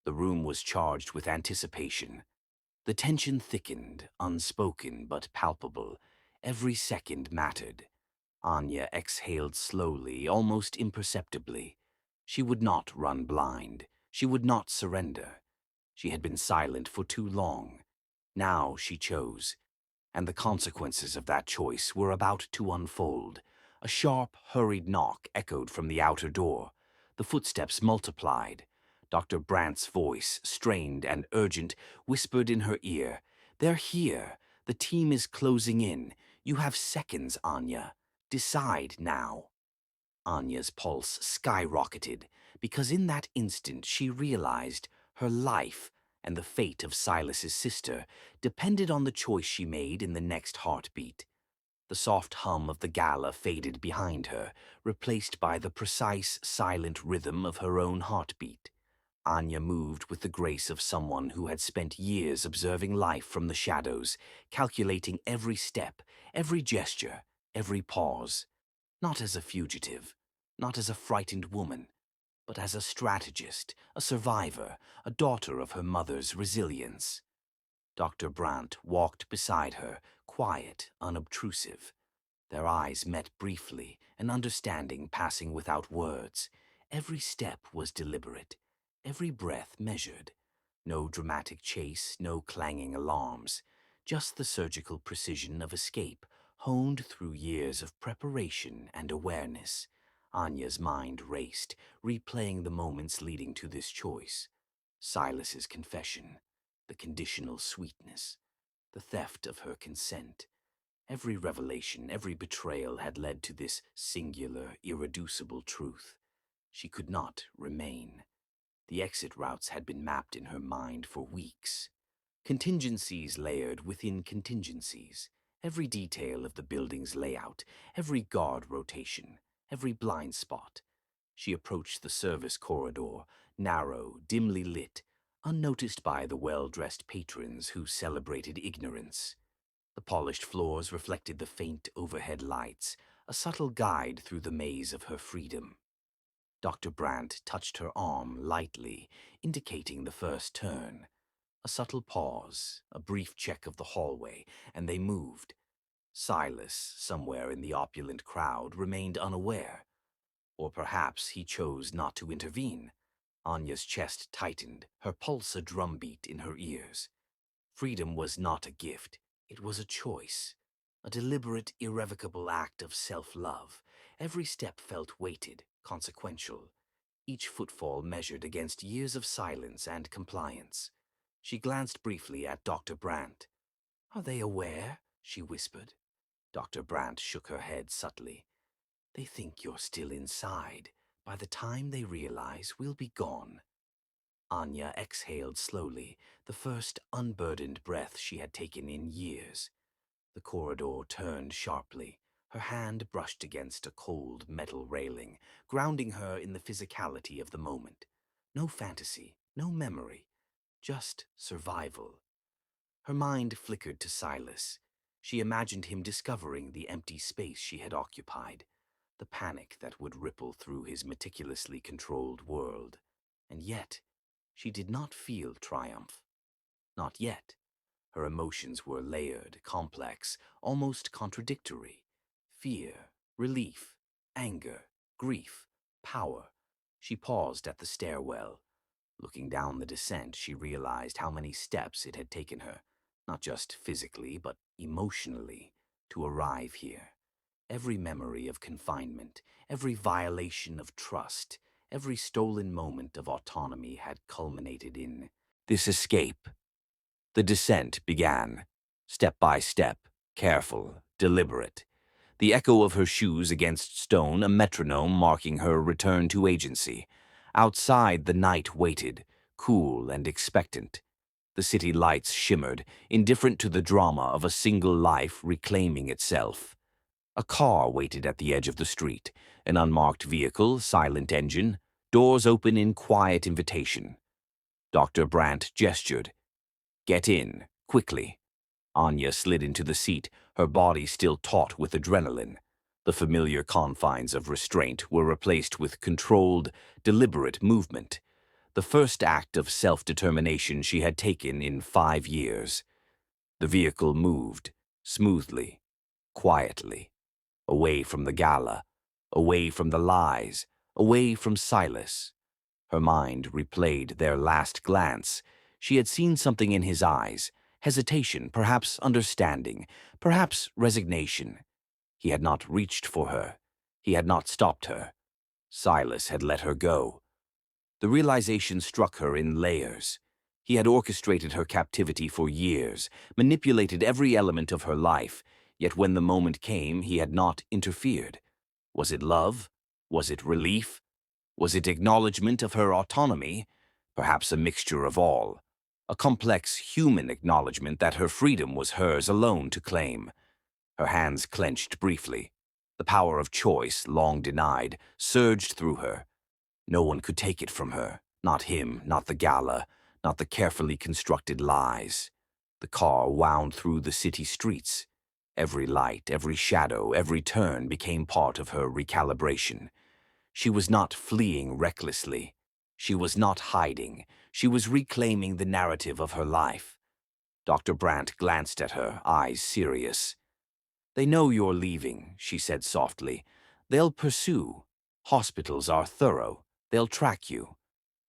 The room was charged with anticipation. The tension thickened, unspoken but palpable. Every second mattered. Anya exhaled slowly, almost imperceptibly. She would not run blind. She would not surrender. She had been silent for too long. Now she chose, and the consequences of that choice were about to unfold. A sharp, hurried knock echoed from the outer door. The footsteps multiplied. Dr. Brandt's voice, strained and urgent, whispered in her ear, "They're here. The team is closing in. You have seconds, Anya." Decide now. Anya's pulse skyrocketed, because in that instant she realized her life and the fate of Silas's sister depended on the choice she made in the next heartbeat. The soft hum of the gala faded behind her, replaced by the precise, silent rhythm of her own heartbeat. Anya moved with the grace of someone who had spent years observing life from the shadows, calculating every step, every gesture, every pause. Not as a fugitive, not as a frightened woman, but as a strategist, a survivor, a daughter of her mother's resilience. Dr. Brandt walked beside her, quiet, unobtrusive. Their eyes met briefly, an understanding passing without words. Every step was deliberate, every breath measured. No dramatic chase, no clanging alarms, just the surgical precision of escape, honed through years of preparation and awareness. Anya's mind raced, replaying the moments leading to this choice. Silas's confession, the conditional sweetness, the theft of her consent. Every revelation, every betrayal had led to this singular, irreducible truth. She could not remain. The exit routes had been mapped in her mind for weeks. Contingencies layered within contingencies. Every detail of the building's layout, every guard rotation, every blind spot. She approached the service corridor, narrow, dimly lit, unnoticed by the well-dressed patrons who celebrated ignorance. The polished floors reflected the faint overhead lights, a subtle guide through the maze of her freedom. Dr. Brandt touched her arm lightly, indicating the first turn. A subtle pause, a brief check of the hallway, and they moved. Silas, somewhere in the opulent crowd, remained unaware. Or perhaps he chose not to intervene. Anya's chest tightened, her pulse a drumbeat in her ears. Freedom was not a gift, it was a choice. A deliberate, irrevocable act of self-love. Every step felt weighted, consequential. Each footfall measured against years of silence and compliance. She glanced briefly at Dr. Brandt. "Are they aware?" she whispered. Dr. Brandt shook her head subtly. "They think you're still inside. By the time they realize, we'll be gone." Anya exhaled slowly, the first unburdened breath she had taken in years. The corridor turned sharply. Her hand brushed against a cold metal railing, grounding her in the physicality of the moment. No fantasy, no memory, just survival. Her mind flickered to Silas. She imagined him discovering the empty space she had occupied, the panic that would ripple through his meticulously controlled world. And yet, she did not feel triumph. Not yet. Her emotions were layered, complex, almost contradictory. Fear, relief, anger, grief, power. She paused at the stairwell. Looking down the descent, she realized how many steps it had taken her, not just physically, but emotionally, to arrive here. Every memory of confinement, every violation of trust, every stolen moment of autonomy had culminated in this escape. The descent began, step by step, careful, deliberate. The echo of her shoes against stone, a metronome marking her return to agency. Outside, the night waited, cool and expectant. The city lights shimmered, indifferent to the drama of a single life reclaiming itself. A car waited at the edge of the street, an unmarked vehicle, silent engine, doors open in quiet invitation. Dr. Brandt gestured. "Get in, quickly." Anya slid into the seat, her body still taut with adrenaline. The familiar confines of restraint were replaced with controlled, deliberate movement. The first act of self-determination she had taken in 5 years. The vehicle moved, smoothly, quietly, away from the gala, away from the lies, away from Silas. Her mind replayed their last glance. She had seen something in his eyes, hesitation, perhaps understanding, perhaps resignation. He had not reached for her. He had not stopped her. Silas had let her go. The realization struck her in layers. He had orchestrated her captivity for years, manipulated every element of her life, Yet when the moment came, he had not interfered. Was it love? Was it relief? Was it acknowledgement of her autonomy? Perhaps a mixture of all. A complex human acknowledgement that her freedom was hers alone to claim. Her hands clenched briefly. The power of choice, long denied, surged through her. No one could take it from her. Not him, not the gala, not the carefully constructed lies. The car wound through the city streets. Every light, every shadow, every turn became part of her recalibration. She was not fleeing recklessly. She was not hiding. She was reclaiming the narrative of her life. Dr. Brandt glanced at her, eyes serious. "They know you're leaving," she said softly. "They'll pursue. Hospitals are thorough. They'll track you."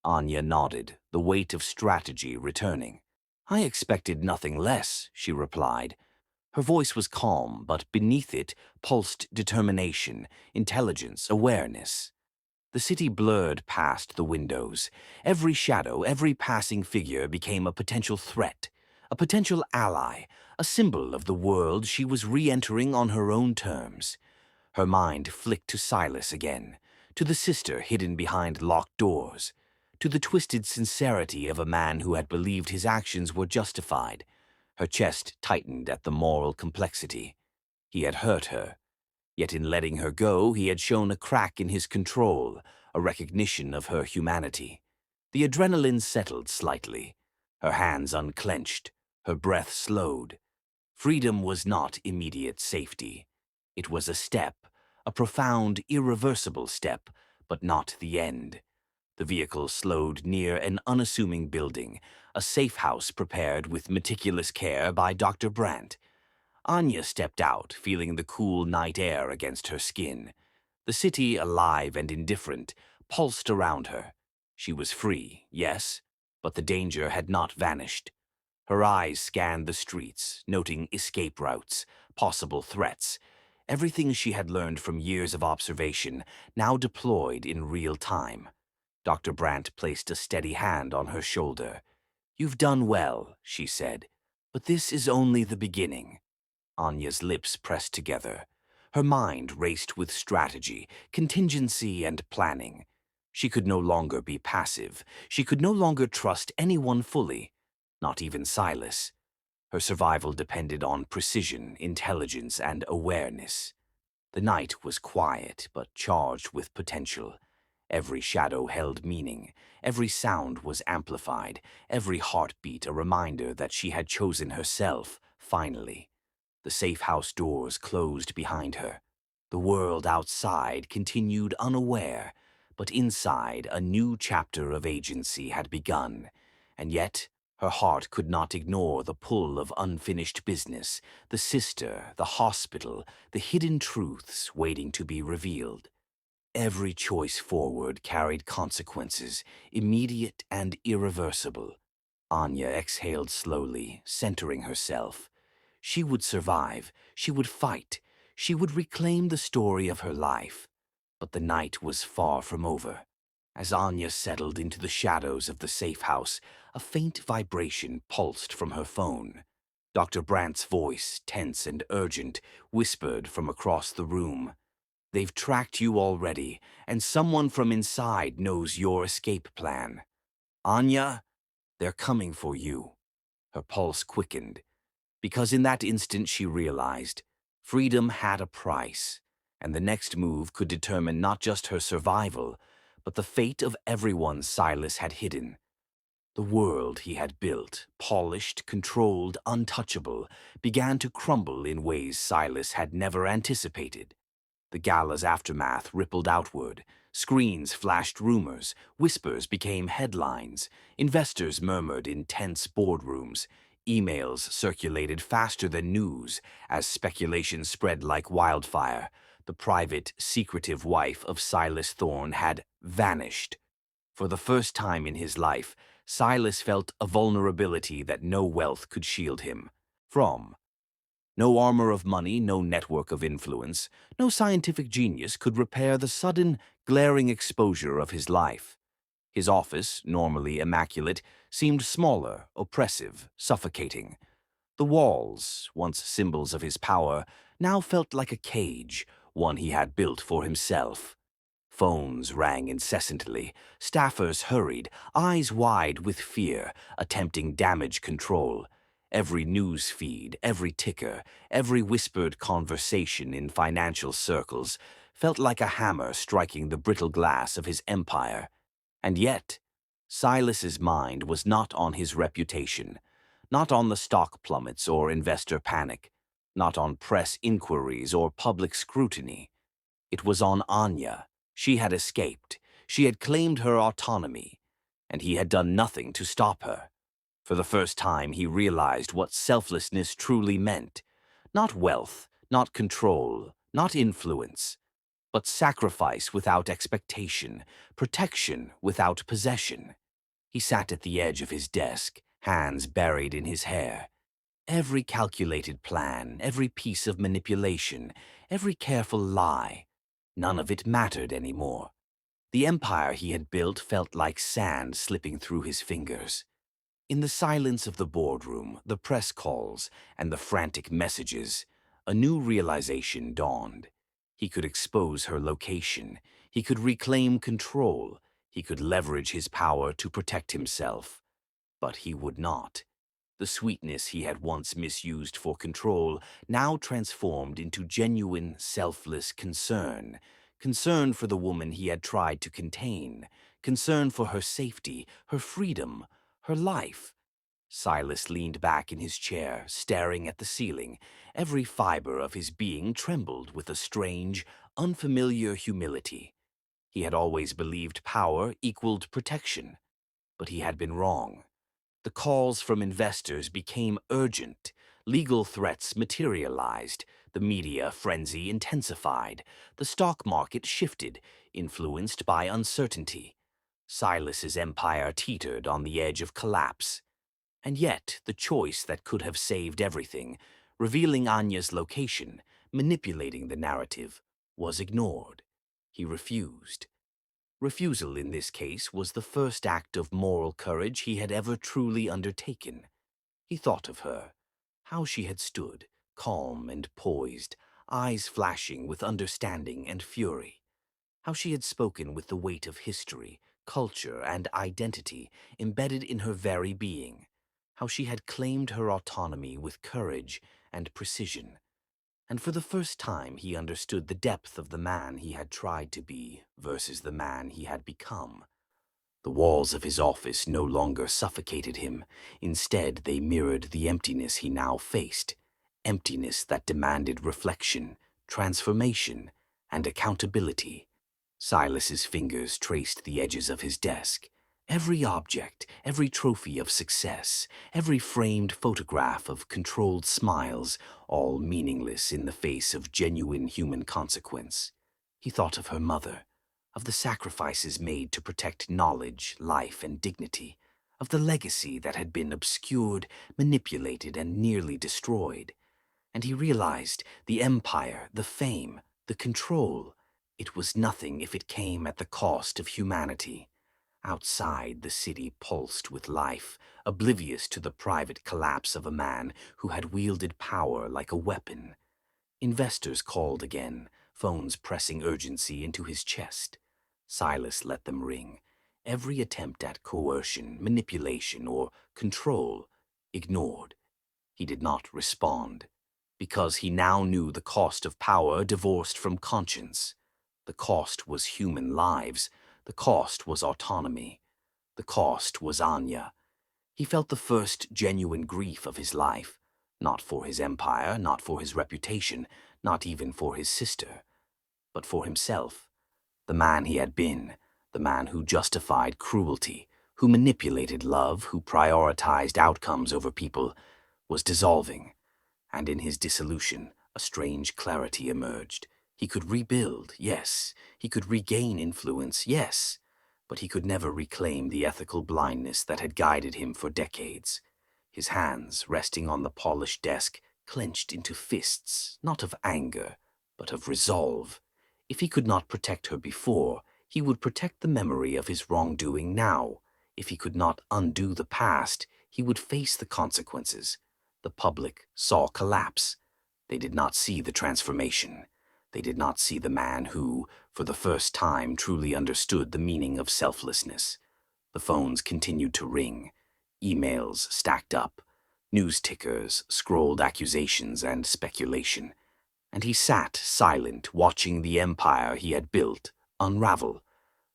Anya nodded, the weight of strategy returning. "I expected nothing less," she replied. Her voice was calm, but beneath it pulsed determination, intelligence, awareness. The city blurred past the windows. Every shadow, every passing figure became a potential threat, a potential ally, a symbol of the world she was re-entering on her own terms. Her mind flicked to Silas again, to the sister hidden behind locked doors, to the twisted sincerity of a man who had believed his actions were justified. Her chest tightened at the moral complexity. He had hurt her. Yet in letting her go, he had shown a crack in his control, a recognition of her humanity. The adrenaline settled slightly. Her hands unclenched, her breath slowed. Freedom was not immediate safety. It was a step, a profound, irreversible step, but not the end. The vehicle slowed near an unassuming building, a safe house prepared with meticulous care by Dr. Brandt. Anya stepped out, feeling the cool night air against her skin. The city, alive and indifferent, pulsed around her. She was free, yes, but the danger had not vanished. Her eyes scanned the streets, noting escape routes, possible threats. Everything she had learned from years of observation, now deployed in real time. Dr. Brandt placed a steady hand on her shoulder. "You've done well," she said, "but this is only the beginning." Anya's lips pressed together. Her mind raced with strategy, contingency, and planning. She could no longer be passive. She could no longer trust anyone fully, not even Silas. Her survival depended on precision, intelligence, and awareness. The night was quiet, but charged with potential. Every shadow held meaning. Every sound was amplified. Every heartbeat a reminder that she had chosen herself, finally. The safe house doors closed behind her. The world outside continued unaware, but inside a new chapter of agency had begun. And yet, her heart could not ignore the pull of unfinished business, the sister, the hospital, the hidden truths waiting to be revealed. Every choice forward carried consequences, immediate and irreversible. Anya exhaled slowly, centering herself. She would survive, she would fight, she would reclaim the story of her life. But the night was far from over. As Anya settled into the shadows of the safe house, a faint vibration pulsed from her phone. Dr. Brandt's voice, tense and urgent, whispered from across the room. "They've tracked you already, and someone from inside knows your escape plan. Anya, they're coming for you." Her pulse quickened, because in that instant she realized freedom had a price, and the next move could determine not just her survival, but the fate of everyone Silas had hidden. The world he had built, polished, controlled, untouchable, began to crumble in ways Silas had never anticipated. The gala's aftermath rippled outward. Screens flashed rumors. Whispers became headlines. Investors murmured in tense boardrooms. Emails circulated faster than news as speculation spread like wildfire. The private, secretive wife of Silas Thorne had vanished. For the first time in his life, Silas felt a vulnerability that no wealth could shield him from. No armor of money, no network of influence, no scientific genius could repair the sudden, glaring exposure of his life. His office, normally immaculate, seemed smaller, oppressive, suffocating. The walls, once symbols of his power, now felt like a cage, one he had built for himself. Phones rang incessantly. Staffers hurried, eyes wide with fear, attempting damage control. Every news feed, every ticker, every whispered conversation in financial circles felt like a hammer striking the brittle glass of his empire. And yet, Silas's mind was not on his reputation, not on the stock plummets or investor panic, not on press inquiries or public scrutiny. It was on Anya. She had escaped. She had claimed her autonomy, and he had done nothing to stop her. For the first time, he realized what selflessness truly meant. Not wealth, not control, not influence, but sacrifice without expectation, protection without possession. He sat at the edge of his desk, hands buried in his hair. Every calculated plan, every piece of manipulation, every careful lie, none of it mattered anymore. The empire he had built felt like sand slipping through his fingers. In the silence of the boardroom, the press calls, and the frantic messages, a new realization dawned. He could expose her location. He could reclaim control. He could leverage his power to protect himself. But he would not. The sweetness he had once misused for control now transformed into genuine, selfless concern. Concern for the woman he had tried to contain. Concern for her safety, her freedom, her life. Silas leaned back in his chair, staring at the ceiling. Every fiber of his being trembled with a strange, unfamiliar humility. He had always believed power equaled protection, but he had been wrong. The calls from investors became urgent. Legal threats materialized. The media frenzy intensified. The stock market shifted, influenced by uncertainty. Silas's empire teetered on the edge of collapse. And yet, the choice that could have saved everything, revealing Anya's location, manipulating the narrative, was ignored. He refused. Refusal in this case was the first act of moral courage he had ever truly undertaken. He thought of her, how she had stood, calm and poised, eyes flashing with understanding and fury. How she had spoken with the weight of history, culture, and identity embedded in her very being. How she had claimed her autonomy with courage and precision. And for the first time he understood the depth of the man he had tried to be versus the man he had become. The walls of his office no longer suffocated him. Instead, they mirrored the emptiness he now faced. Emptiness that demanded reflection, transformation, and accountability. Silas's fingers traced the edges of his desk. Every object, every trophy of success, every framed photograph of controlled smiles, all meaningless in the face of genuine human consequence. He thought of her mother, of the sacrifices made to protect knowledge, life, and dignity, of the legacy that had been obscured, manipulated, and nearly destroyed. And he realized the empire, the fame, the control. It was nothing if it came at the cost of humanity. Outside, the city pulsed with life, oblivious to the private collapse of a man who had wielded power like a weapon. Investors called again, phones pressing urgency into his chest. Silas let them ring. Every attempt at coercion, manipulation, or control ignored. He did not respond, because he now knew the cost of power divorced from conscience. The cost was human lives. The cost was autonomy. The cost was Anya. He felt the first genuine grief of his life, not for his empire, not for his reputation, not even for his sister, but for himself. The man he had been, the man who justified cruelty, who manipulated love, who prioritized outcomes over people, was dissolving. And in his dissolution, a strange clarity emerged. He could rebuild, yes. He could regain influence, yes. But he could never reclaim the ethical blindness that had guided him for decades. His hands, resting on the polished desk, clenched into fists, not of anger, but of resolve. If he could not protect her before, he would protect the memory of his wrongdoing now. If he could not undo the past, he would face the consequences. The public saw collapse. They did not see the transformation. They did not see the man who, for the first time, truly understood the meaning of selflessness. The phones continued to ring. Emails stacked up. News tickers scrolled accusations and speculation. And he sat silent, watching the empire he had built unravel.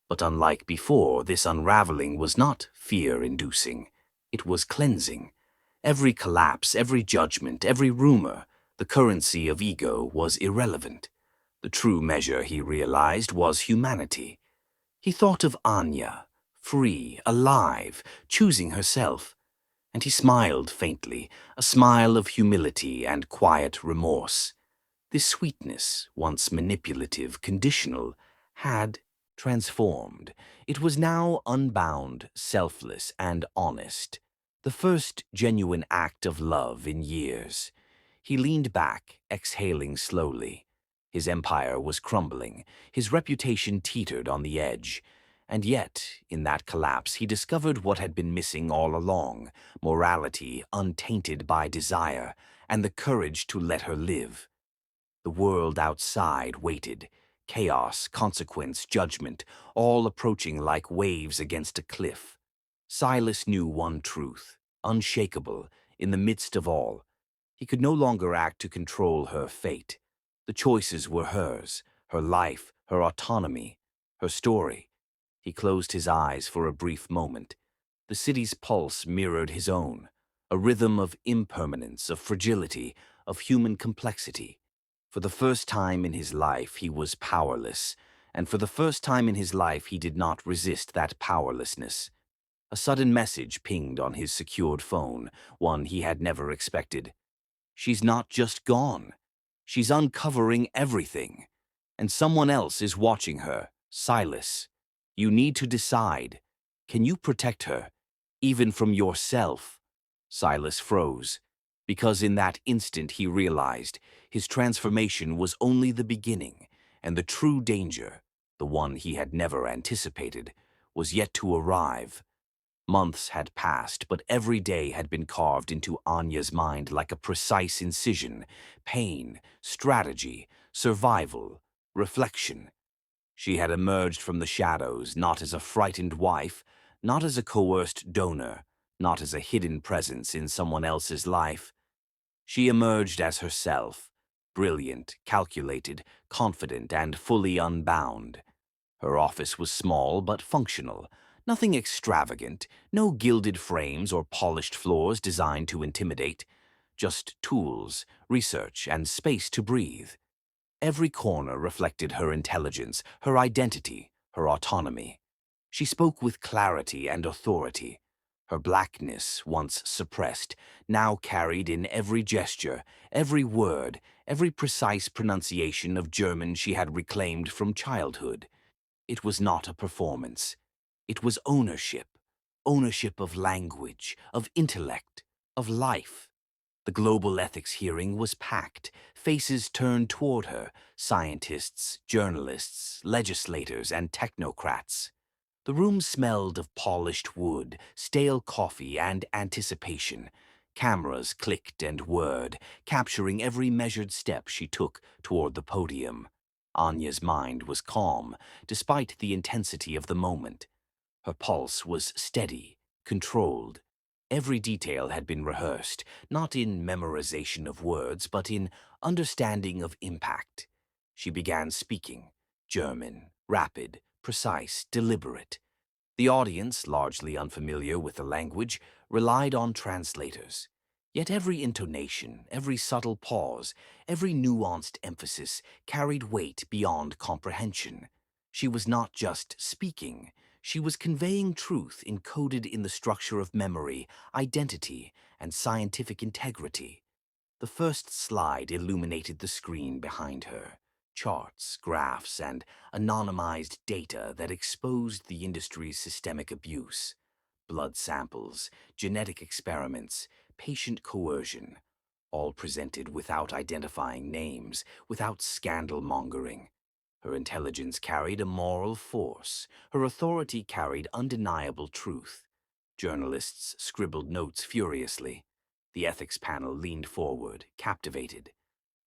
But unlike before, this unraveling was not fear-inducing. It was cleansing. Every collapse, every judgment, every rumor, the currency of ego was irrelevant. The true measure, he realized, was humanity. He thought of Anya, free, alive, choosing herself. And he smiled faintly, a smile of humility and quiet remorse. This sweetness, once manipulative, conditional, had transformed. It was now unbound, selfless, and honest. The first genuine act of love in years. He leaned back, exhaling slowly. His empire was crumbling. His reputation teetered on the edge. And yet, in that collapse, he discovered what had been missing all along: morality untainted by desire, and the courage to let her live. The world outside waited. Chaos, consequence, judgment, all approaching like waves against a cliff. Silas knew one truth, unshakable, in the midst of all. He could no longer act to control her fate. The choices were hers, her life, her autonomy, her story. He closed his eyes for a brief moment. The city's pulse mirrored his own, a rhythm of impermanence, of fragility, of human complexity. For the first time in his life, he was powerless, and for the first time in his life, he did not resist that powerlessness. A sudden message pinged on his secured phone, one he had never expected. She's not just gone. She's uncovering everything. And someone else is watching her. Silas, you need to decide. Can you protect her, even from yourself? Silas froze, because in that instant he realized his transformation was only the beginning, and the true danger, the one he had never anticipated, was yet to arrive. Months had passed, but every day had been carved into Anya's mind like a precise incision: pain, strategy, survival, reflection. She had emerged from the shadows, not as a frightened wife, not as a coerced donor, not as a hidden presence in someone else's life. She emerged as herself, brilliant, calculated, confident, and fully unbound. Her office was small but functional, nothing extravagant, no gilded frames or polished floors designed to intimidate, just tools, research, and space to breathe. Every corner reflected her intelligence, her identity, her autonomy. She spoke with clarity and authority. Her blackness, once suppressed, now carried in every gesture, every word, every precise pronunciation of German she had reclaimed from childhood. It was not a performance. It was ownership. Ownership of language, of intellect, of life. The global ethics hearing was packed, faces turned toward her, scientists, journalists, legislators, and technocrats. The room smelled of polished wood, stale coffee, and anticipation. Cameras clicked and whirred, capturing every measured step she took toward the podium. Anya's mind was calm, despite the intensity of the moment. Her pulse was steady, controlled. Every detail had been rehearsed, not in memorization of words, but in understanding of impact. She began speaking, German, rapid, precise, deliberate. The audience, largely unfamiliar with the language, relied on translators. Yet every intonation, every subtle pause, every nuanced emphasis carried weight beyond comprehension. She was not just speaking. She was conveying truth encoded in the structure of memory, identity, and scientific integrity. The first slide illuminated the screen behind her. Charts, graphs, and anonymized data that exposed the industry's systemic abuse. Blood samples, genetic experiments, patient coercion, all presented without identifying names, without scandal-mongering. Her intelligence carried a moral force. Her authority carried undeniable truth. Journalists scribbled notes furiously. The ethics panel leaned forward, captivated.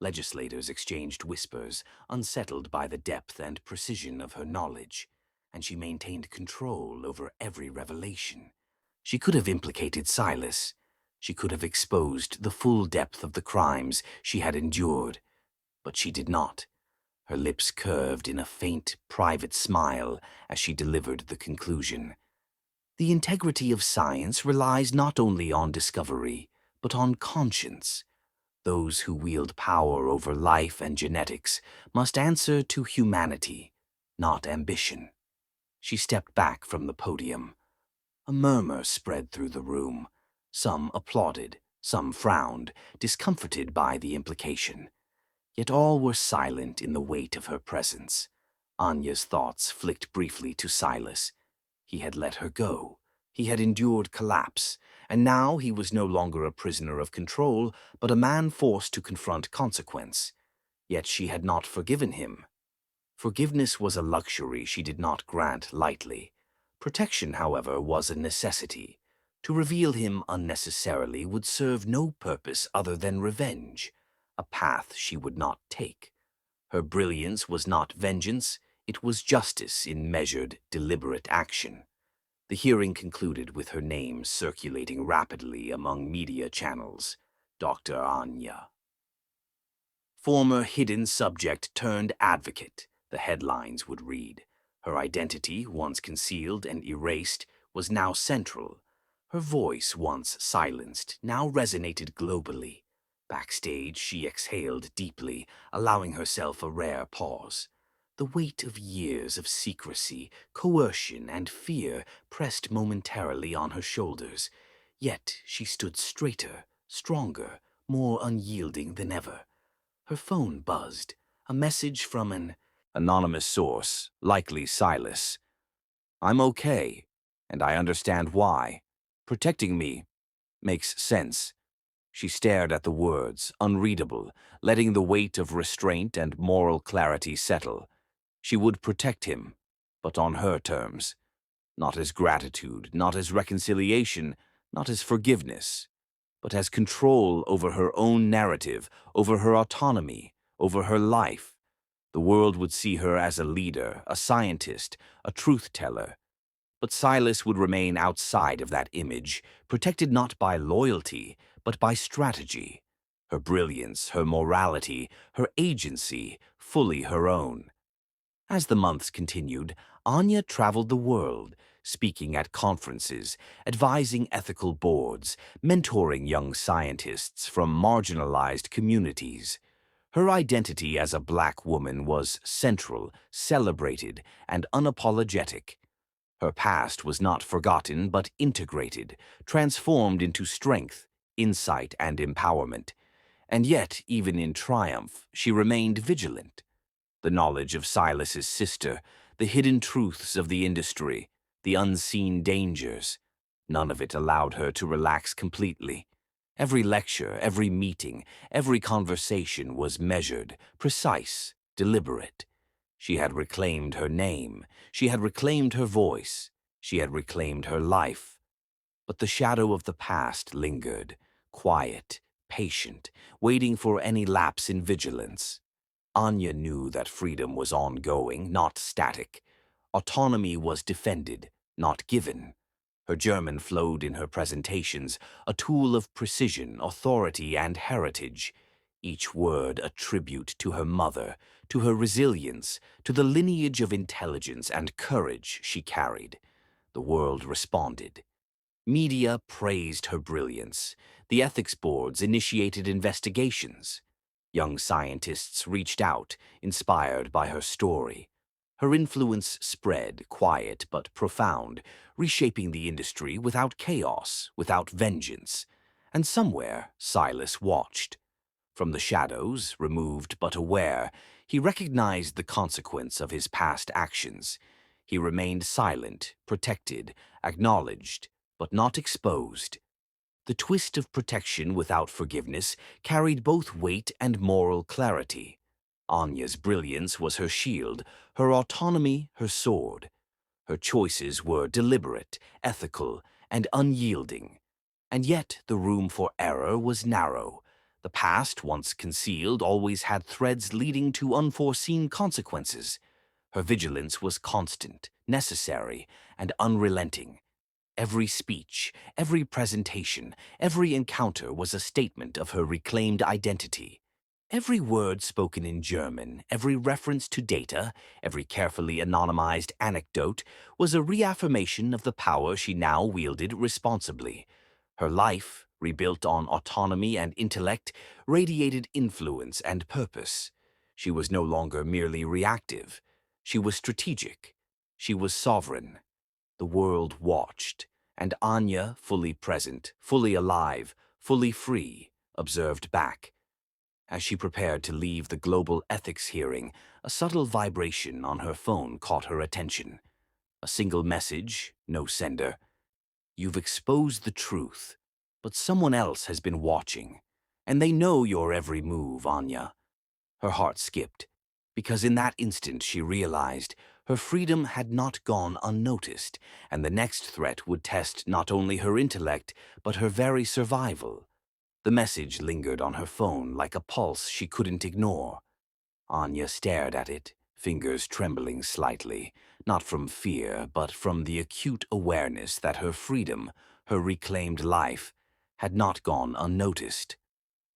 Legislators exchanged whispers, unsettled by the depth and precision of her knowledge, and she maintained control over every revelation. She could have implicated Silas. She could have exposed the full depth of the crimes she had endured, but she did not. Her lips curved in a faint, private smile as she delivered the conclusion. The integrity of science relies not only on discovery, but on conscience. Those who wield power over life and genetics must answer to humanity, not ambition. She stepped back from the podium. A murmur spread through the room. Some applauded, some frowned, discomforted by the implication. Yet all were silent in the weight of her presence. Anya's thoughts flicked briefly to Silas. He had let her go. He had endured collapse, and now he was no longer a prisoner of control, but a man forced to confront consequence. Yet she had not forgiven him. Forgiveness was a luxury she did not grant lightly. Protection, however, was a necessity. To reveal him unnecessarily would serve no purpose other than revenge, a path she would not take. Her brilliance was not vengeance, it was justice in measured, deliberate action. The hearing concluded with her name circulating rapidly among media channels. Dr. Anya. Former hidden subject turned advocate, the headlines would read. Her identity, once concealed and erased, was now central. Her voice, once silenced, now resonated globally. Backstage, she exhaled deeply, allowing herself a rare pause. The weight of years of secrecy, coercion, and fear pressed momentarily on her shoulders. Yet she stood straighter, stronger, more unyielding than ever. Her phone buzzed, a message from an anonymous source, likely Silas. "I'm okay, and I understand why. Protecting me makes sense." She stared at the words, unreadable, letting the weight of restraint and moral clarity settle. She would protect him, but on her terms. Not as gratitude, not as reconciliation, not as forgiveness, but as control over her own narrative, over her autonomy, over her life. The world would see her as a leader, a scientist, a truth-teller. But Silas would remain outside of that image, protected not by loyalty, but by strategy. Her brilliance, her morality, her agency, fully her own. As the months continued, Anya traveled the world, speaking at conferences, advising ethical boards, mentoring young scientists from marginalized communities. Her identity as a black woman was central, celebrated, and unapologetic. Her past was not forgotten but integrated, transformed into strength, insight, and empowerment. And yet, even in triumph, she remained vigilant. The knowledge of Silas's sister, the hidden truths of the industry, the unseen dangers. None of it allowed her to relax completely. Every lecture, every meeting, every conversation was measured, precise, deliberate. She had reclaimed her name, she had reclaimed her voice, she had reclaimed her life. But the shadow of the past lingered, quiet, patient, waiting for any lapse in vigilance. Anya knew that freedom was ongoing, not static. Autonomy was defended, not given. Her German flowed in her presentations, a tool of precision, authority, and heritage. Each word a tribute to her mother, to her resilience, to the lineage of intelligence and courage she carried. The world responded. Media praised her brilliance. The ethics boards initiated investigations. Young scientists reached out, inspired by her story. Her influence spread, quiet but profound, reshaping the industry without chaos, without vengeance. And somewhere, Silas watched. From the shadows, removed but aware, he recognized the consequence of his past actions. He remained silent, protected, acknowledged, but not exposed. The twist of protection without forgiveness carried both weight and moral clarity. Anya's brilliance was her shield, her autonomy her sword. Her choices were deliberate, ethical, and unyielding. And yet the room for error was narrow. The past, once concealed, always had threads leading to unforeseen consequences. Her vigilance was constant, necessary, and unrelenting. Every speech, every presentation, every encounter was a statement of her reclaimed identity. Every word spoken in German, every reference to data, every carefully anonymized anecdote was a reaffirmation of the power she now wielded responsibly. Her life, rebuilt on autonomy and intellect, radiated influence and purpose. She was no longer merely reactive. She was strategic. She was sovereign. The world watched, and Anya, fully present, fully alive, fully free, observed back. As she prepared to leave the global ethics hearing, a subtle vibration on her phone caught her attention. A single message, no sender. You've exposed the truth, but someone else has been watching, and they know your every move, Anya. Her heart skipped, because in that instant she realized her freedom had not gone unnoticed, and the next threat would test not only her intellect, but her very survival. The message lingered on her phone like a pulse she couldn't ignore. Anya stared at it, fingers trembling slightly, not from fear, but from the acute awareness that her freedom, her reclaimed life, had not gone unnoticed.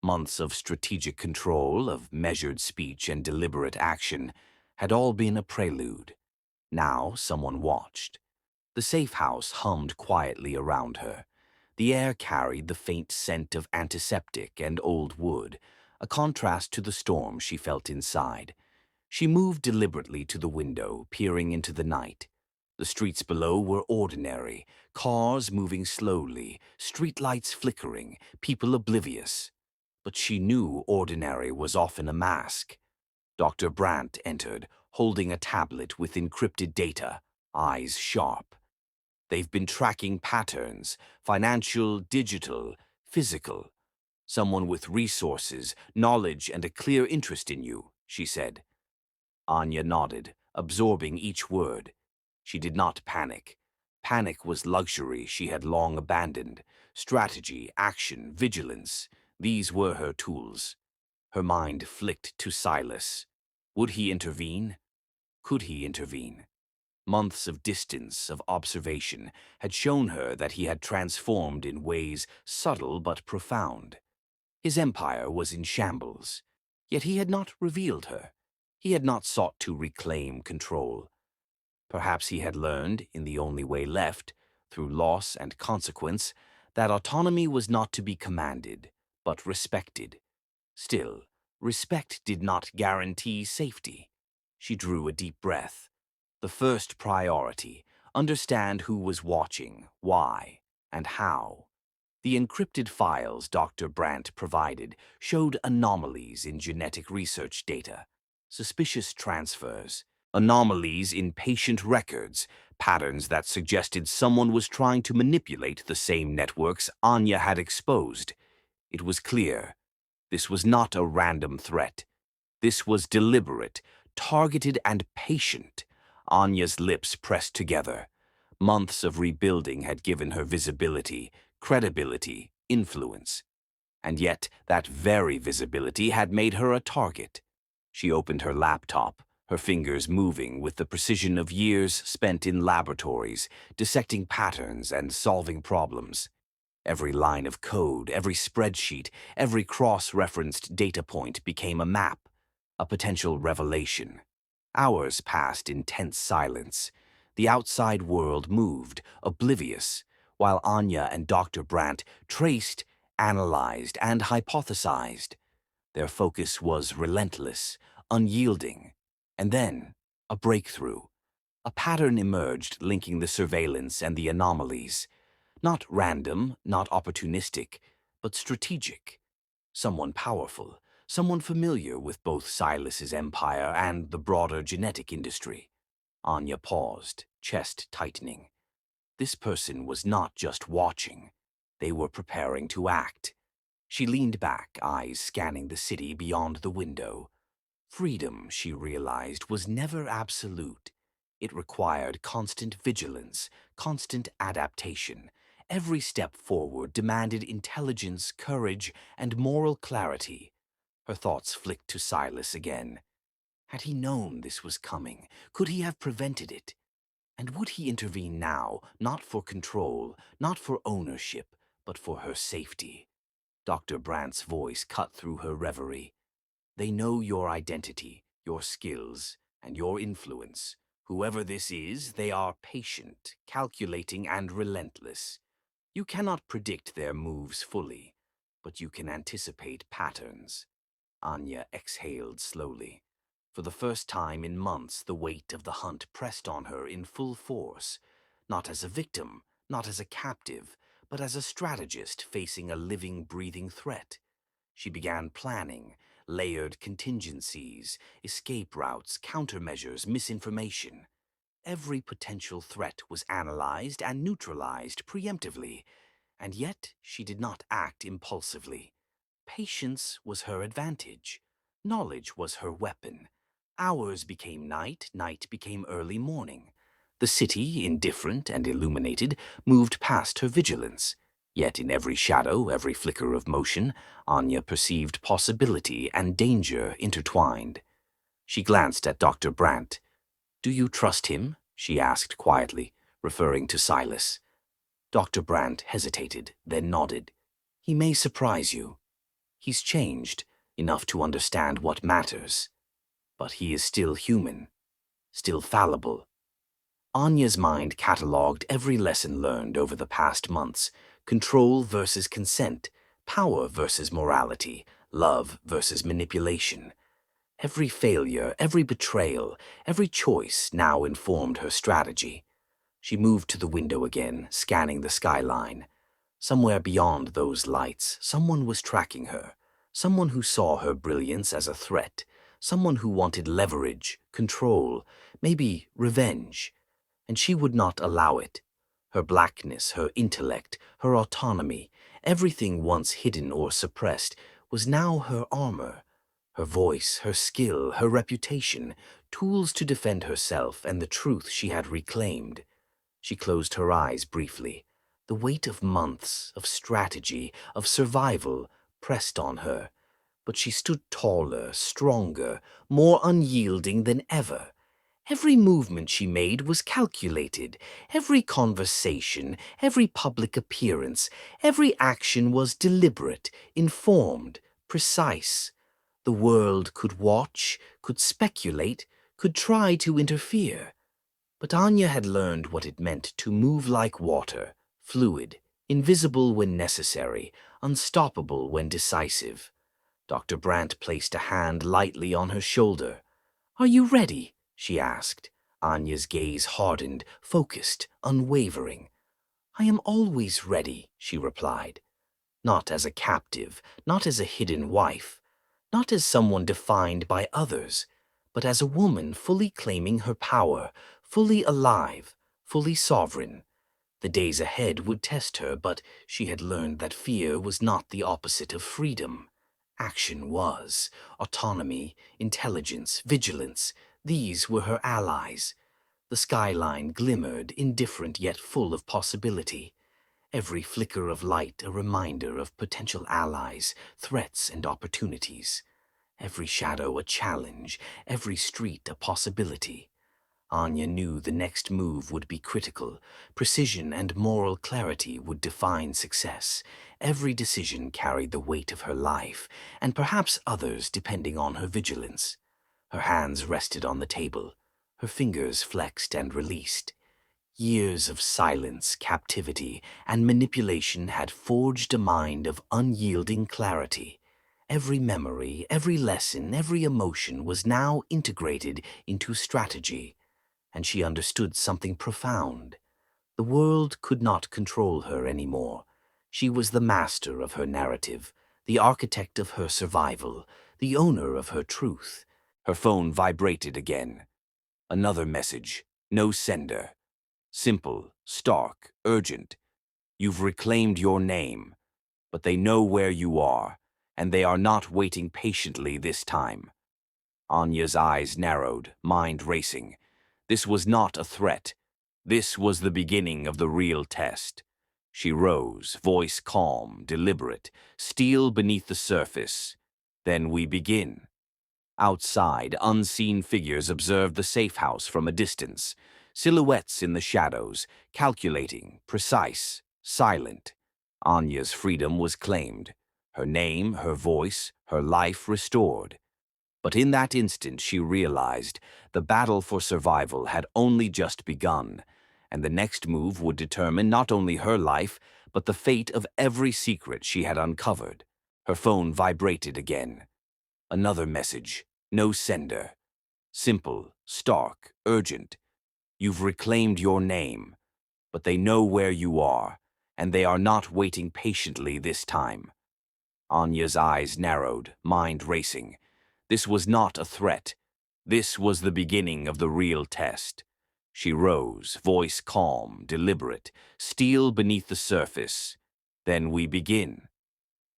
Months of strategic control, of measured speech and deliberate action, had all been a prelude. Now someone watched. The safe house hummed quietly around her. The air carried the faint scent of antiseptic and old wood, a contrast to the storm she felt inside. She moved deliberately to the window, peering into the night. The streets below were ordinary, cars moving slowly, streetlights flickering, people oblivious. But she knew ordinary was often a mask. Dr. Brandt entered, holding a tablet with encrypted data, eyes sharp. They've been tracking patterns, financial, digital, physical. Someone with resources, knowledge, and a clear interest in you, she said. Anya nodded, absorbing each word. She did not panic. Panic was luxury she had long abandoned. Strategy, action, vigilance, these were her tools. Her mind flicked to Silas. Would he intervene? Could he intervene? Months of distance, of observation, had shown her that he had transformed in ways subtle but profound. His empire was in shambles, yet he had not revealed her. He had not sought to reclaim control. Perhaps he had learned, in the only way left, through loss and consequence, that autonomy was not to be commanded, but respected. Still, respect did not guarantee safety. She drew a deep breath. The first priority, understand who was watching, why, and how. The encrypted files Dr. Brandt provided showed anomalies in genetic research data, suspicious transfers, anomalies in patient records, patterns that suggested someone was trying to manipulate the same networks Anya had exposed. It was clear. This was not a random threat. This was deliberate, targeted, and patient. Anya's lips pressed together. Months of rebuilding had given her visibility, credibility, influence. And yet, that very visibility had made her a target. She opened her laptop, her fingers moving with the precision of years spent in laboratories, dissecting patterns and solving problems. Every line of code, every spreadsheet, every cross-referenced data point became a map, a potential revelation. Hours passed in tense silence. The outside world moved, oblivious, while Anya and Dr. Brandt traced, analyzed, and hypothesized. Their focus was relentless, unyielding. And then, a breakthrough. A pattern emerged linking the surveillance and the anomalies. Not random, not opportunistic, but strategic. Someone powerful, someone familiar with both Silas's empire and the broader genetic industry. Anya paused, chest tightening. This person was not just watching. They were preparing to act. She leaned back, eyes scanning the city beyond the window. Freedom, she realized, was never absolute. It required constant vigilance, constant adaptation. Every step forward demanded intelligence, courage, and moral clarity. Her thoughts flicked to Silas again. Had he known this was coming? Could he have prevented it? And would he intervene now, not for control, not for ownership, but for her safety? Dr. Brandt's voice cut through her reverie. They know your identity, your skills, and your influence. Whoever this is, they are patient, calculating, and relentless. You cannot predict their moves fully, but you can anticipate patterns. Anya exhaled slowly. For the first time in months, the weight of the hunt pressed on her in full force, not as a victim, not as a captive, but as a strategist facing a living, breathing threat. She began planning, layered contingencies, escape routes, countermeasures, misinformation. Every potential threat was analyzed and neutralized preemptively, and yet she did not act impulsively. Patience was her advantage. Knowledge was her weapon. Hours became night, night became early morning. The city, indifferent and illuminated, moved past her vigilance. Yet in every shadow, every flicker of motion, Anya perceived possibility and danger intertwined. She glanced at Dr. Brandt. "Do you trust him?" she asked quietly, referring to Silas. Dr. Brandt hesitated, then nodded. "He may surprise you. He's changed, enough to understand what matters. But he is still human, still fallible." Anya's mind catalogued every lesson learned over the past months: control versus consent, power versus morality, love versus manipulation. Every failure, every betrayal, every choice now informed her strategy. She moved to the window again, scanning the skyline. Somewhere beyond those lights, someone was tracking her. Someone who saw her brilliance as a threat. Someone who wanted leverage, control, maybe revenge. And she would not allow it. Her blackness, her intellect, her autonomy, everything once hidden or suppressed, was now her armor. Her voice, her skill, her reputation, tools to defend herself and the truth she had reclaimed. She closed her eyes briefly. The weight of months, of strategy, of survival, pressed on her. But she stood taller, stronger, more unyielding than ever. Every movement she made was calculated. Every conversation, every public appearance, every action was deliberate, informed, precise. The world could watch, could speculate, could try to interfere. But Anya had learned what it meant to move like water, fluid, invisible when necessary, unstoppable when decisive. Dr. Brandt placed a hand lightly on her shoulder. "Are you ready?" she asked. Anya's gaze hardened, focused, unwavering. "I am always ready," she replied. Not as a captive, not as a hidden wife, not as someone defined by others, but as a woman fully claiming her power, fully alive, fully sovereign. The days ahead would test her, but she had learned that fear was not the opposite of freedom. Action was. Autonomy, intelligence, vigilance, these were her allies. The skyline glimmered, indifferent yet full of possibility. Every flicker of light a reminder of potential allies, threats, and opportunities. Every shadow a challenge, every street a possibility. Anya knew the next move would be critical. Precision and moral clarity would define success. Every decision carried the weight of her life, and perhaps others depending on her vigilance. Her hands rested on the table. Her fingers flexed and released. Years of silence, captivity, and manipulation had forged a mind of unyielding clarity. Every memory, every lesson, every emotion was now integrated into strategy. And she understood something profound. The world could not control her anymore. She was the master of her narrative, the architect of her survival, the owner of her truth. Her phone vibrated again. Another message. No sender. Simple, stark, urgent. "You've reclaimed your name, but they know where you are, and they are not waiting patiently this time." Anya's eyes narrowed, mind racing. This was not a threat. This was the beginning of the real test. She rose, voice calm, deliberate, steel beneath the surface. Then we begin. Outside, unseen figures observed the safe house from a distance, silhouettes in the shadows, calculating, precise, silent. Anya's freedom was claimed, her name, her voice, her life restored. But in that instant she realized the battle for survival had only just begun, and the next move would determine not only her life, but the fate of every secret she had uncovered. Her phone vibrated again. Another message, no sender. Simple, stark, urgent. You've reclaimed your name, but they know where you are, and they are not waiting patiently this time. Anya's eyes narrowed, mind racing. This was not a threat. This was the beginning of the real test. She rose, voice calm, deliberate, steel beneath the surface. Then we begin.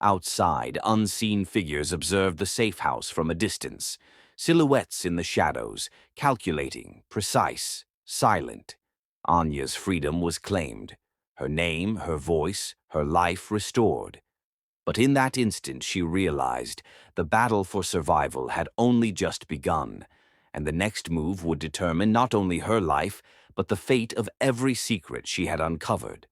Outside, unseen figures observed the safe house from a distance, silhouettes in the shadows, calculating, precise, silent. Anya's freedom was claimed, her name, her voice, her life restored. But in that instant she realized the battle for survival had only just begun, and the next move would determine not only her life, but the fate of every secret she had uncovered.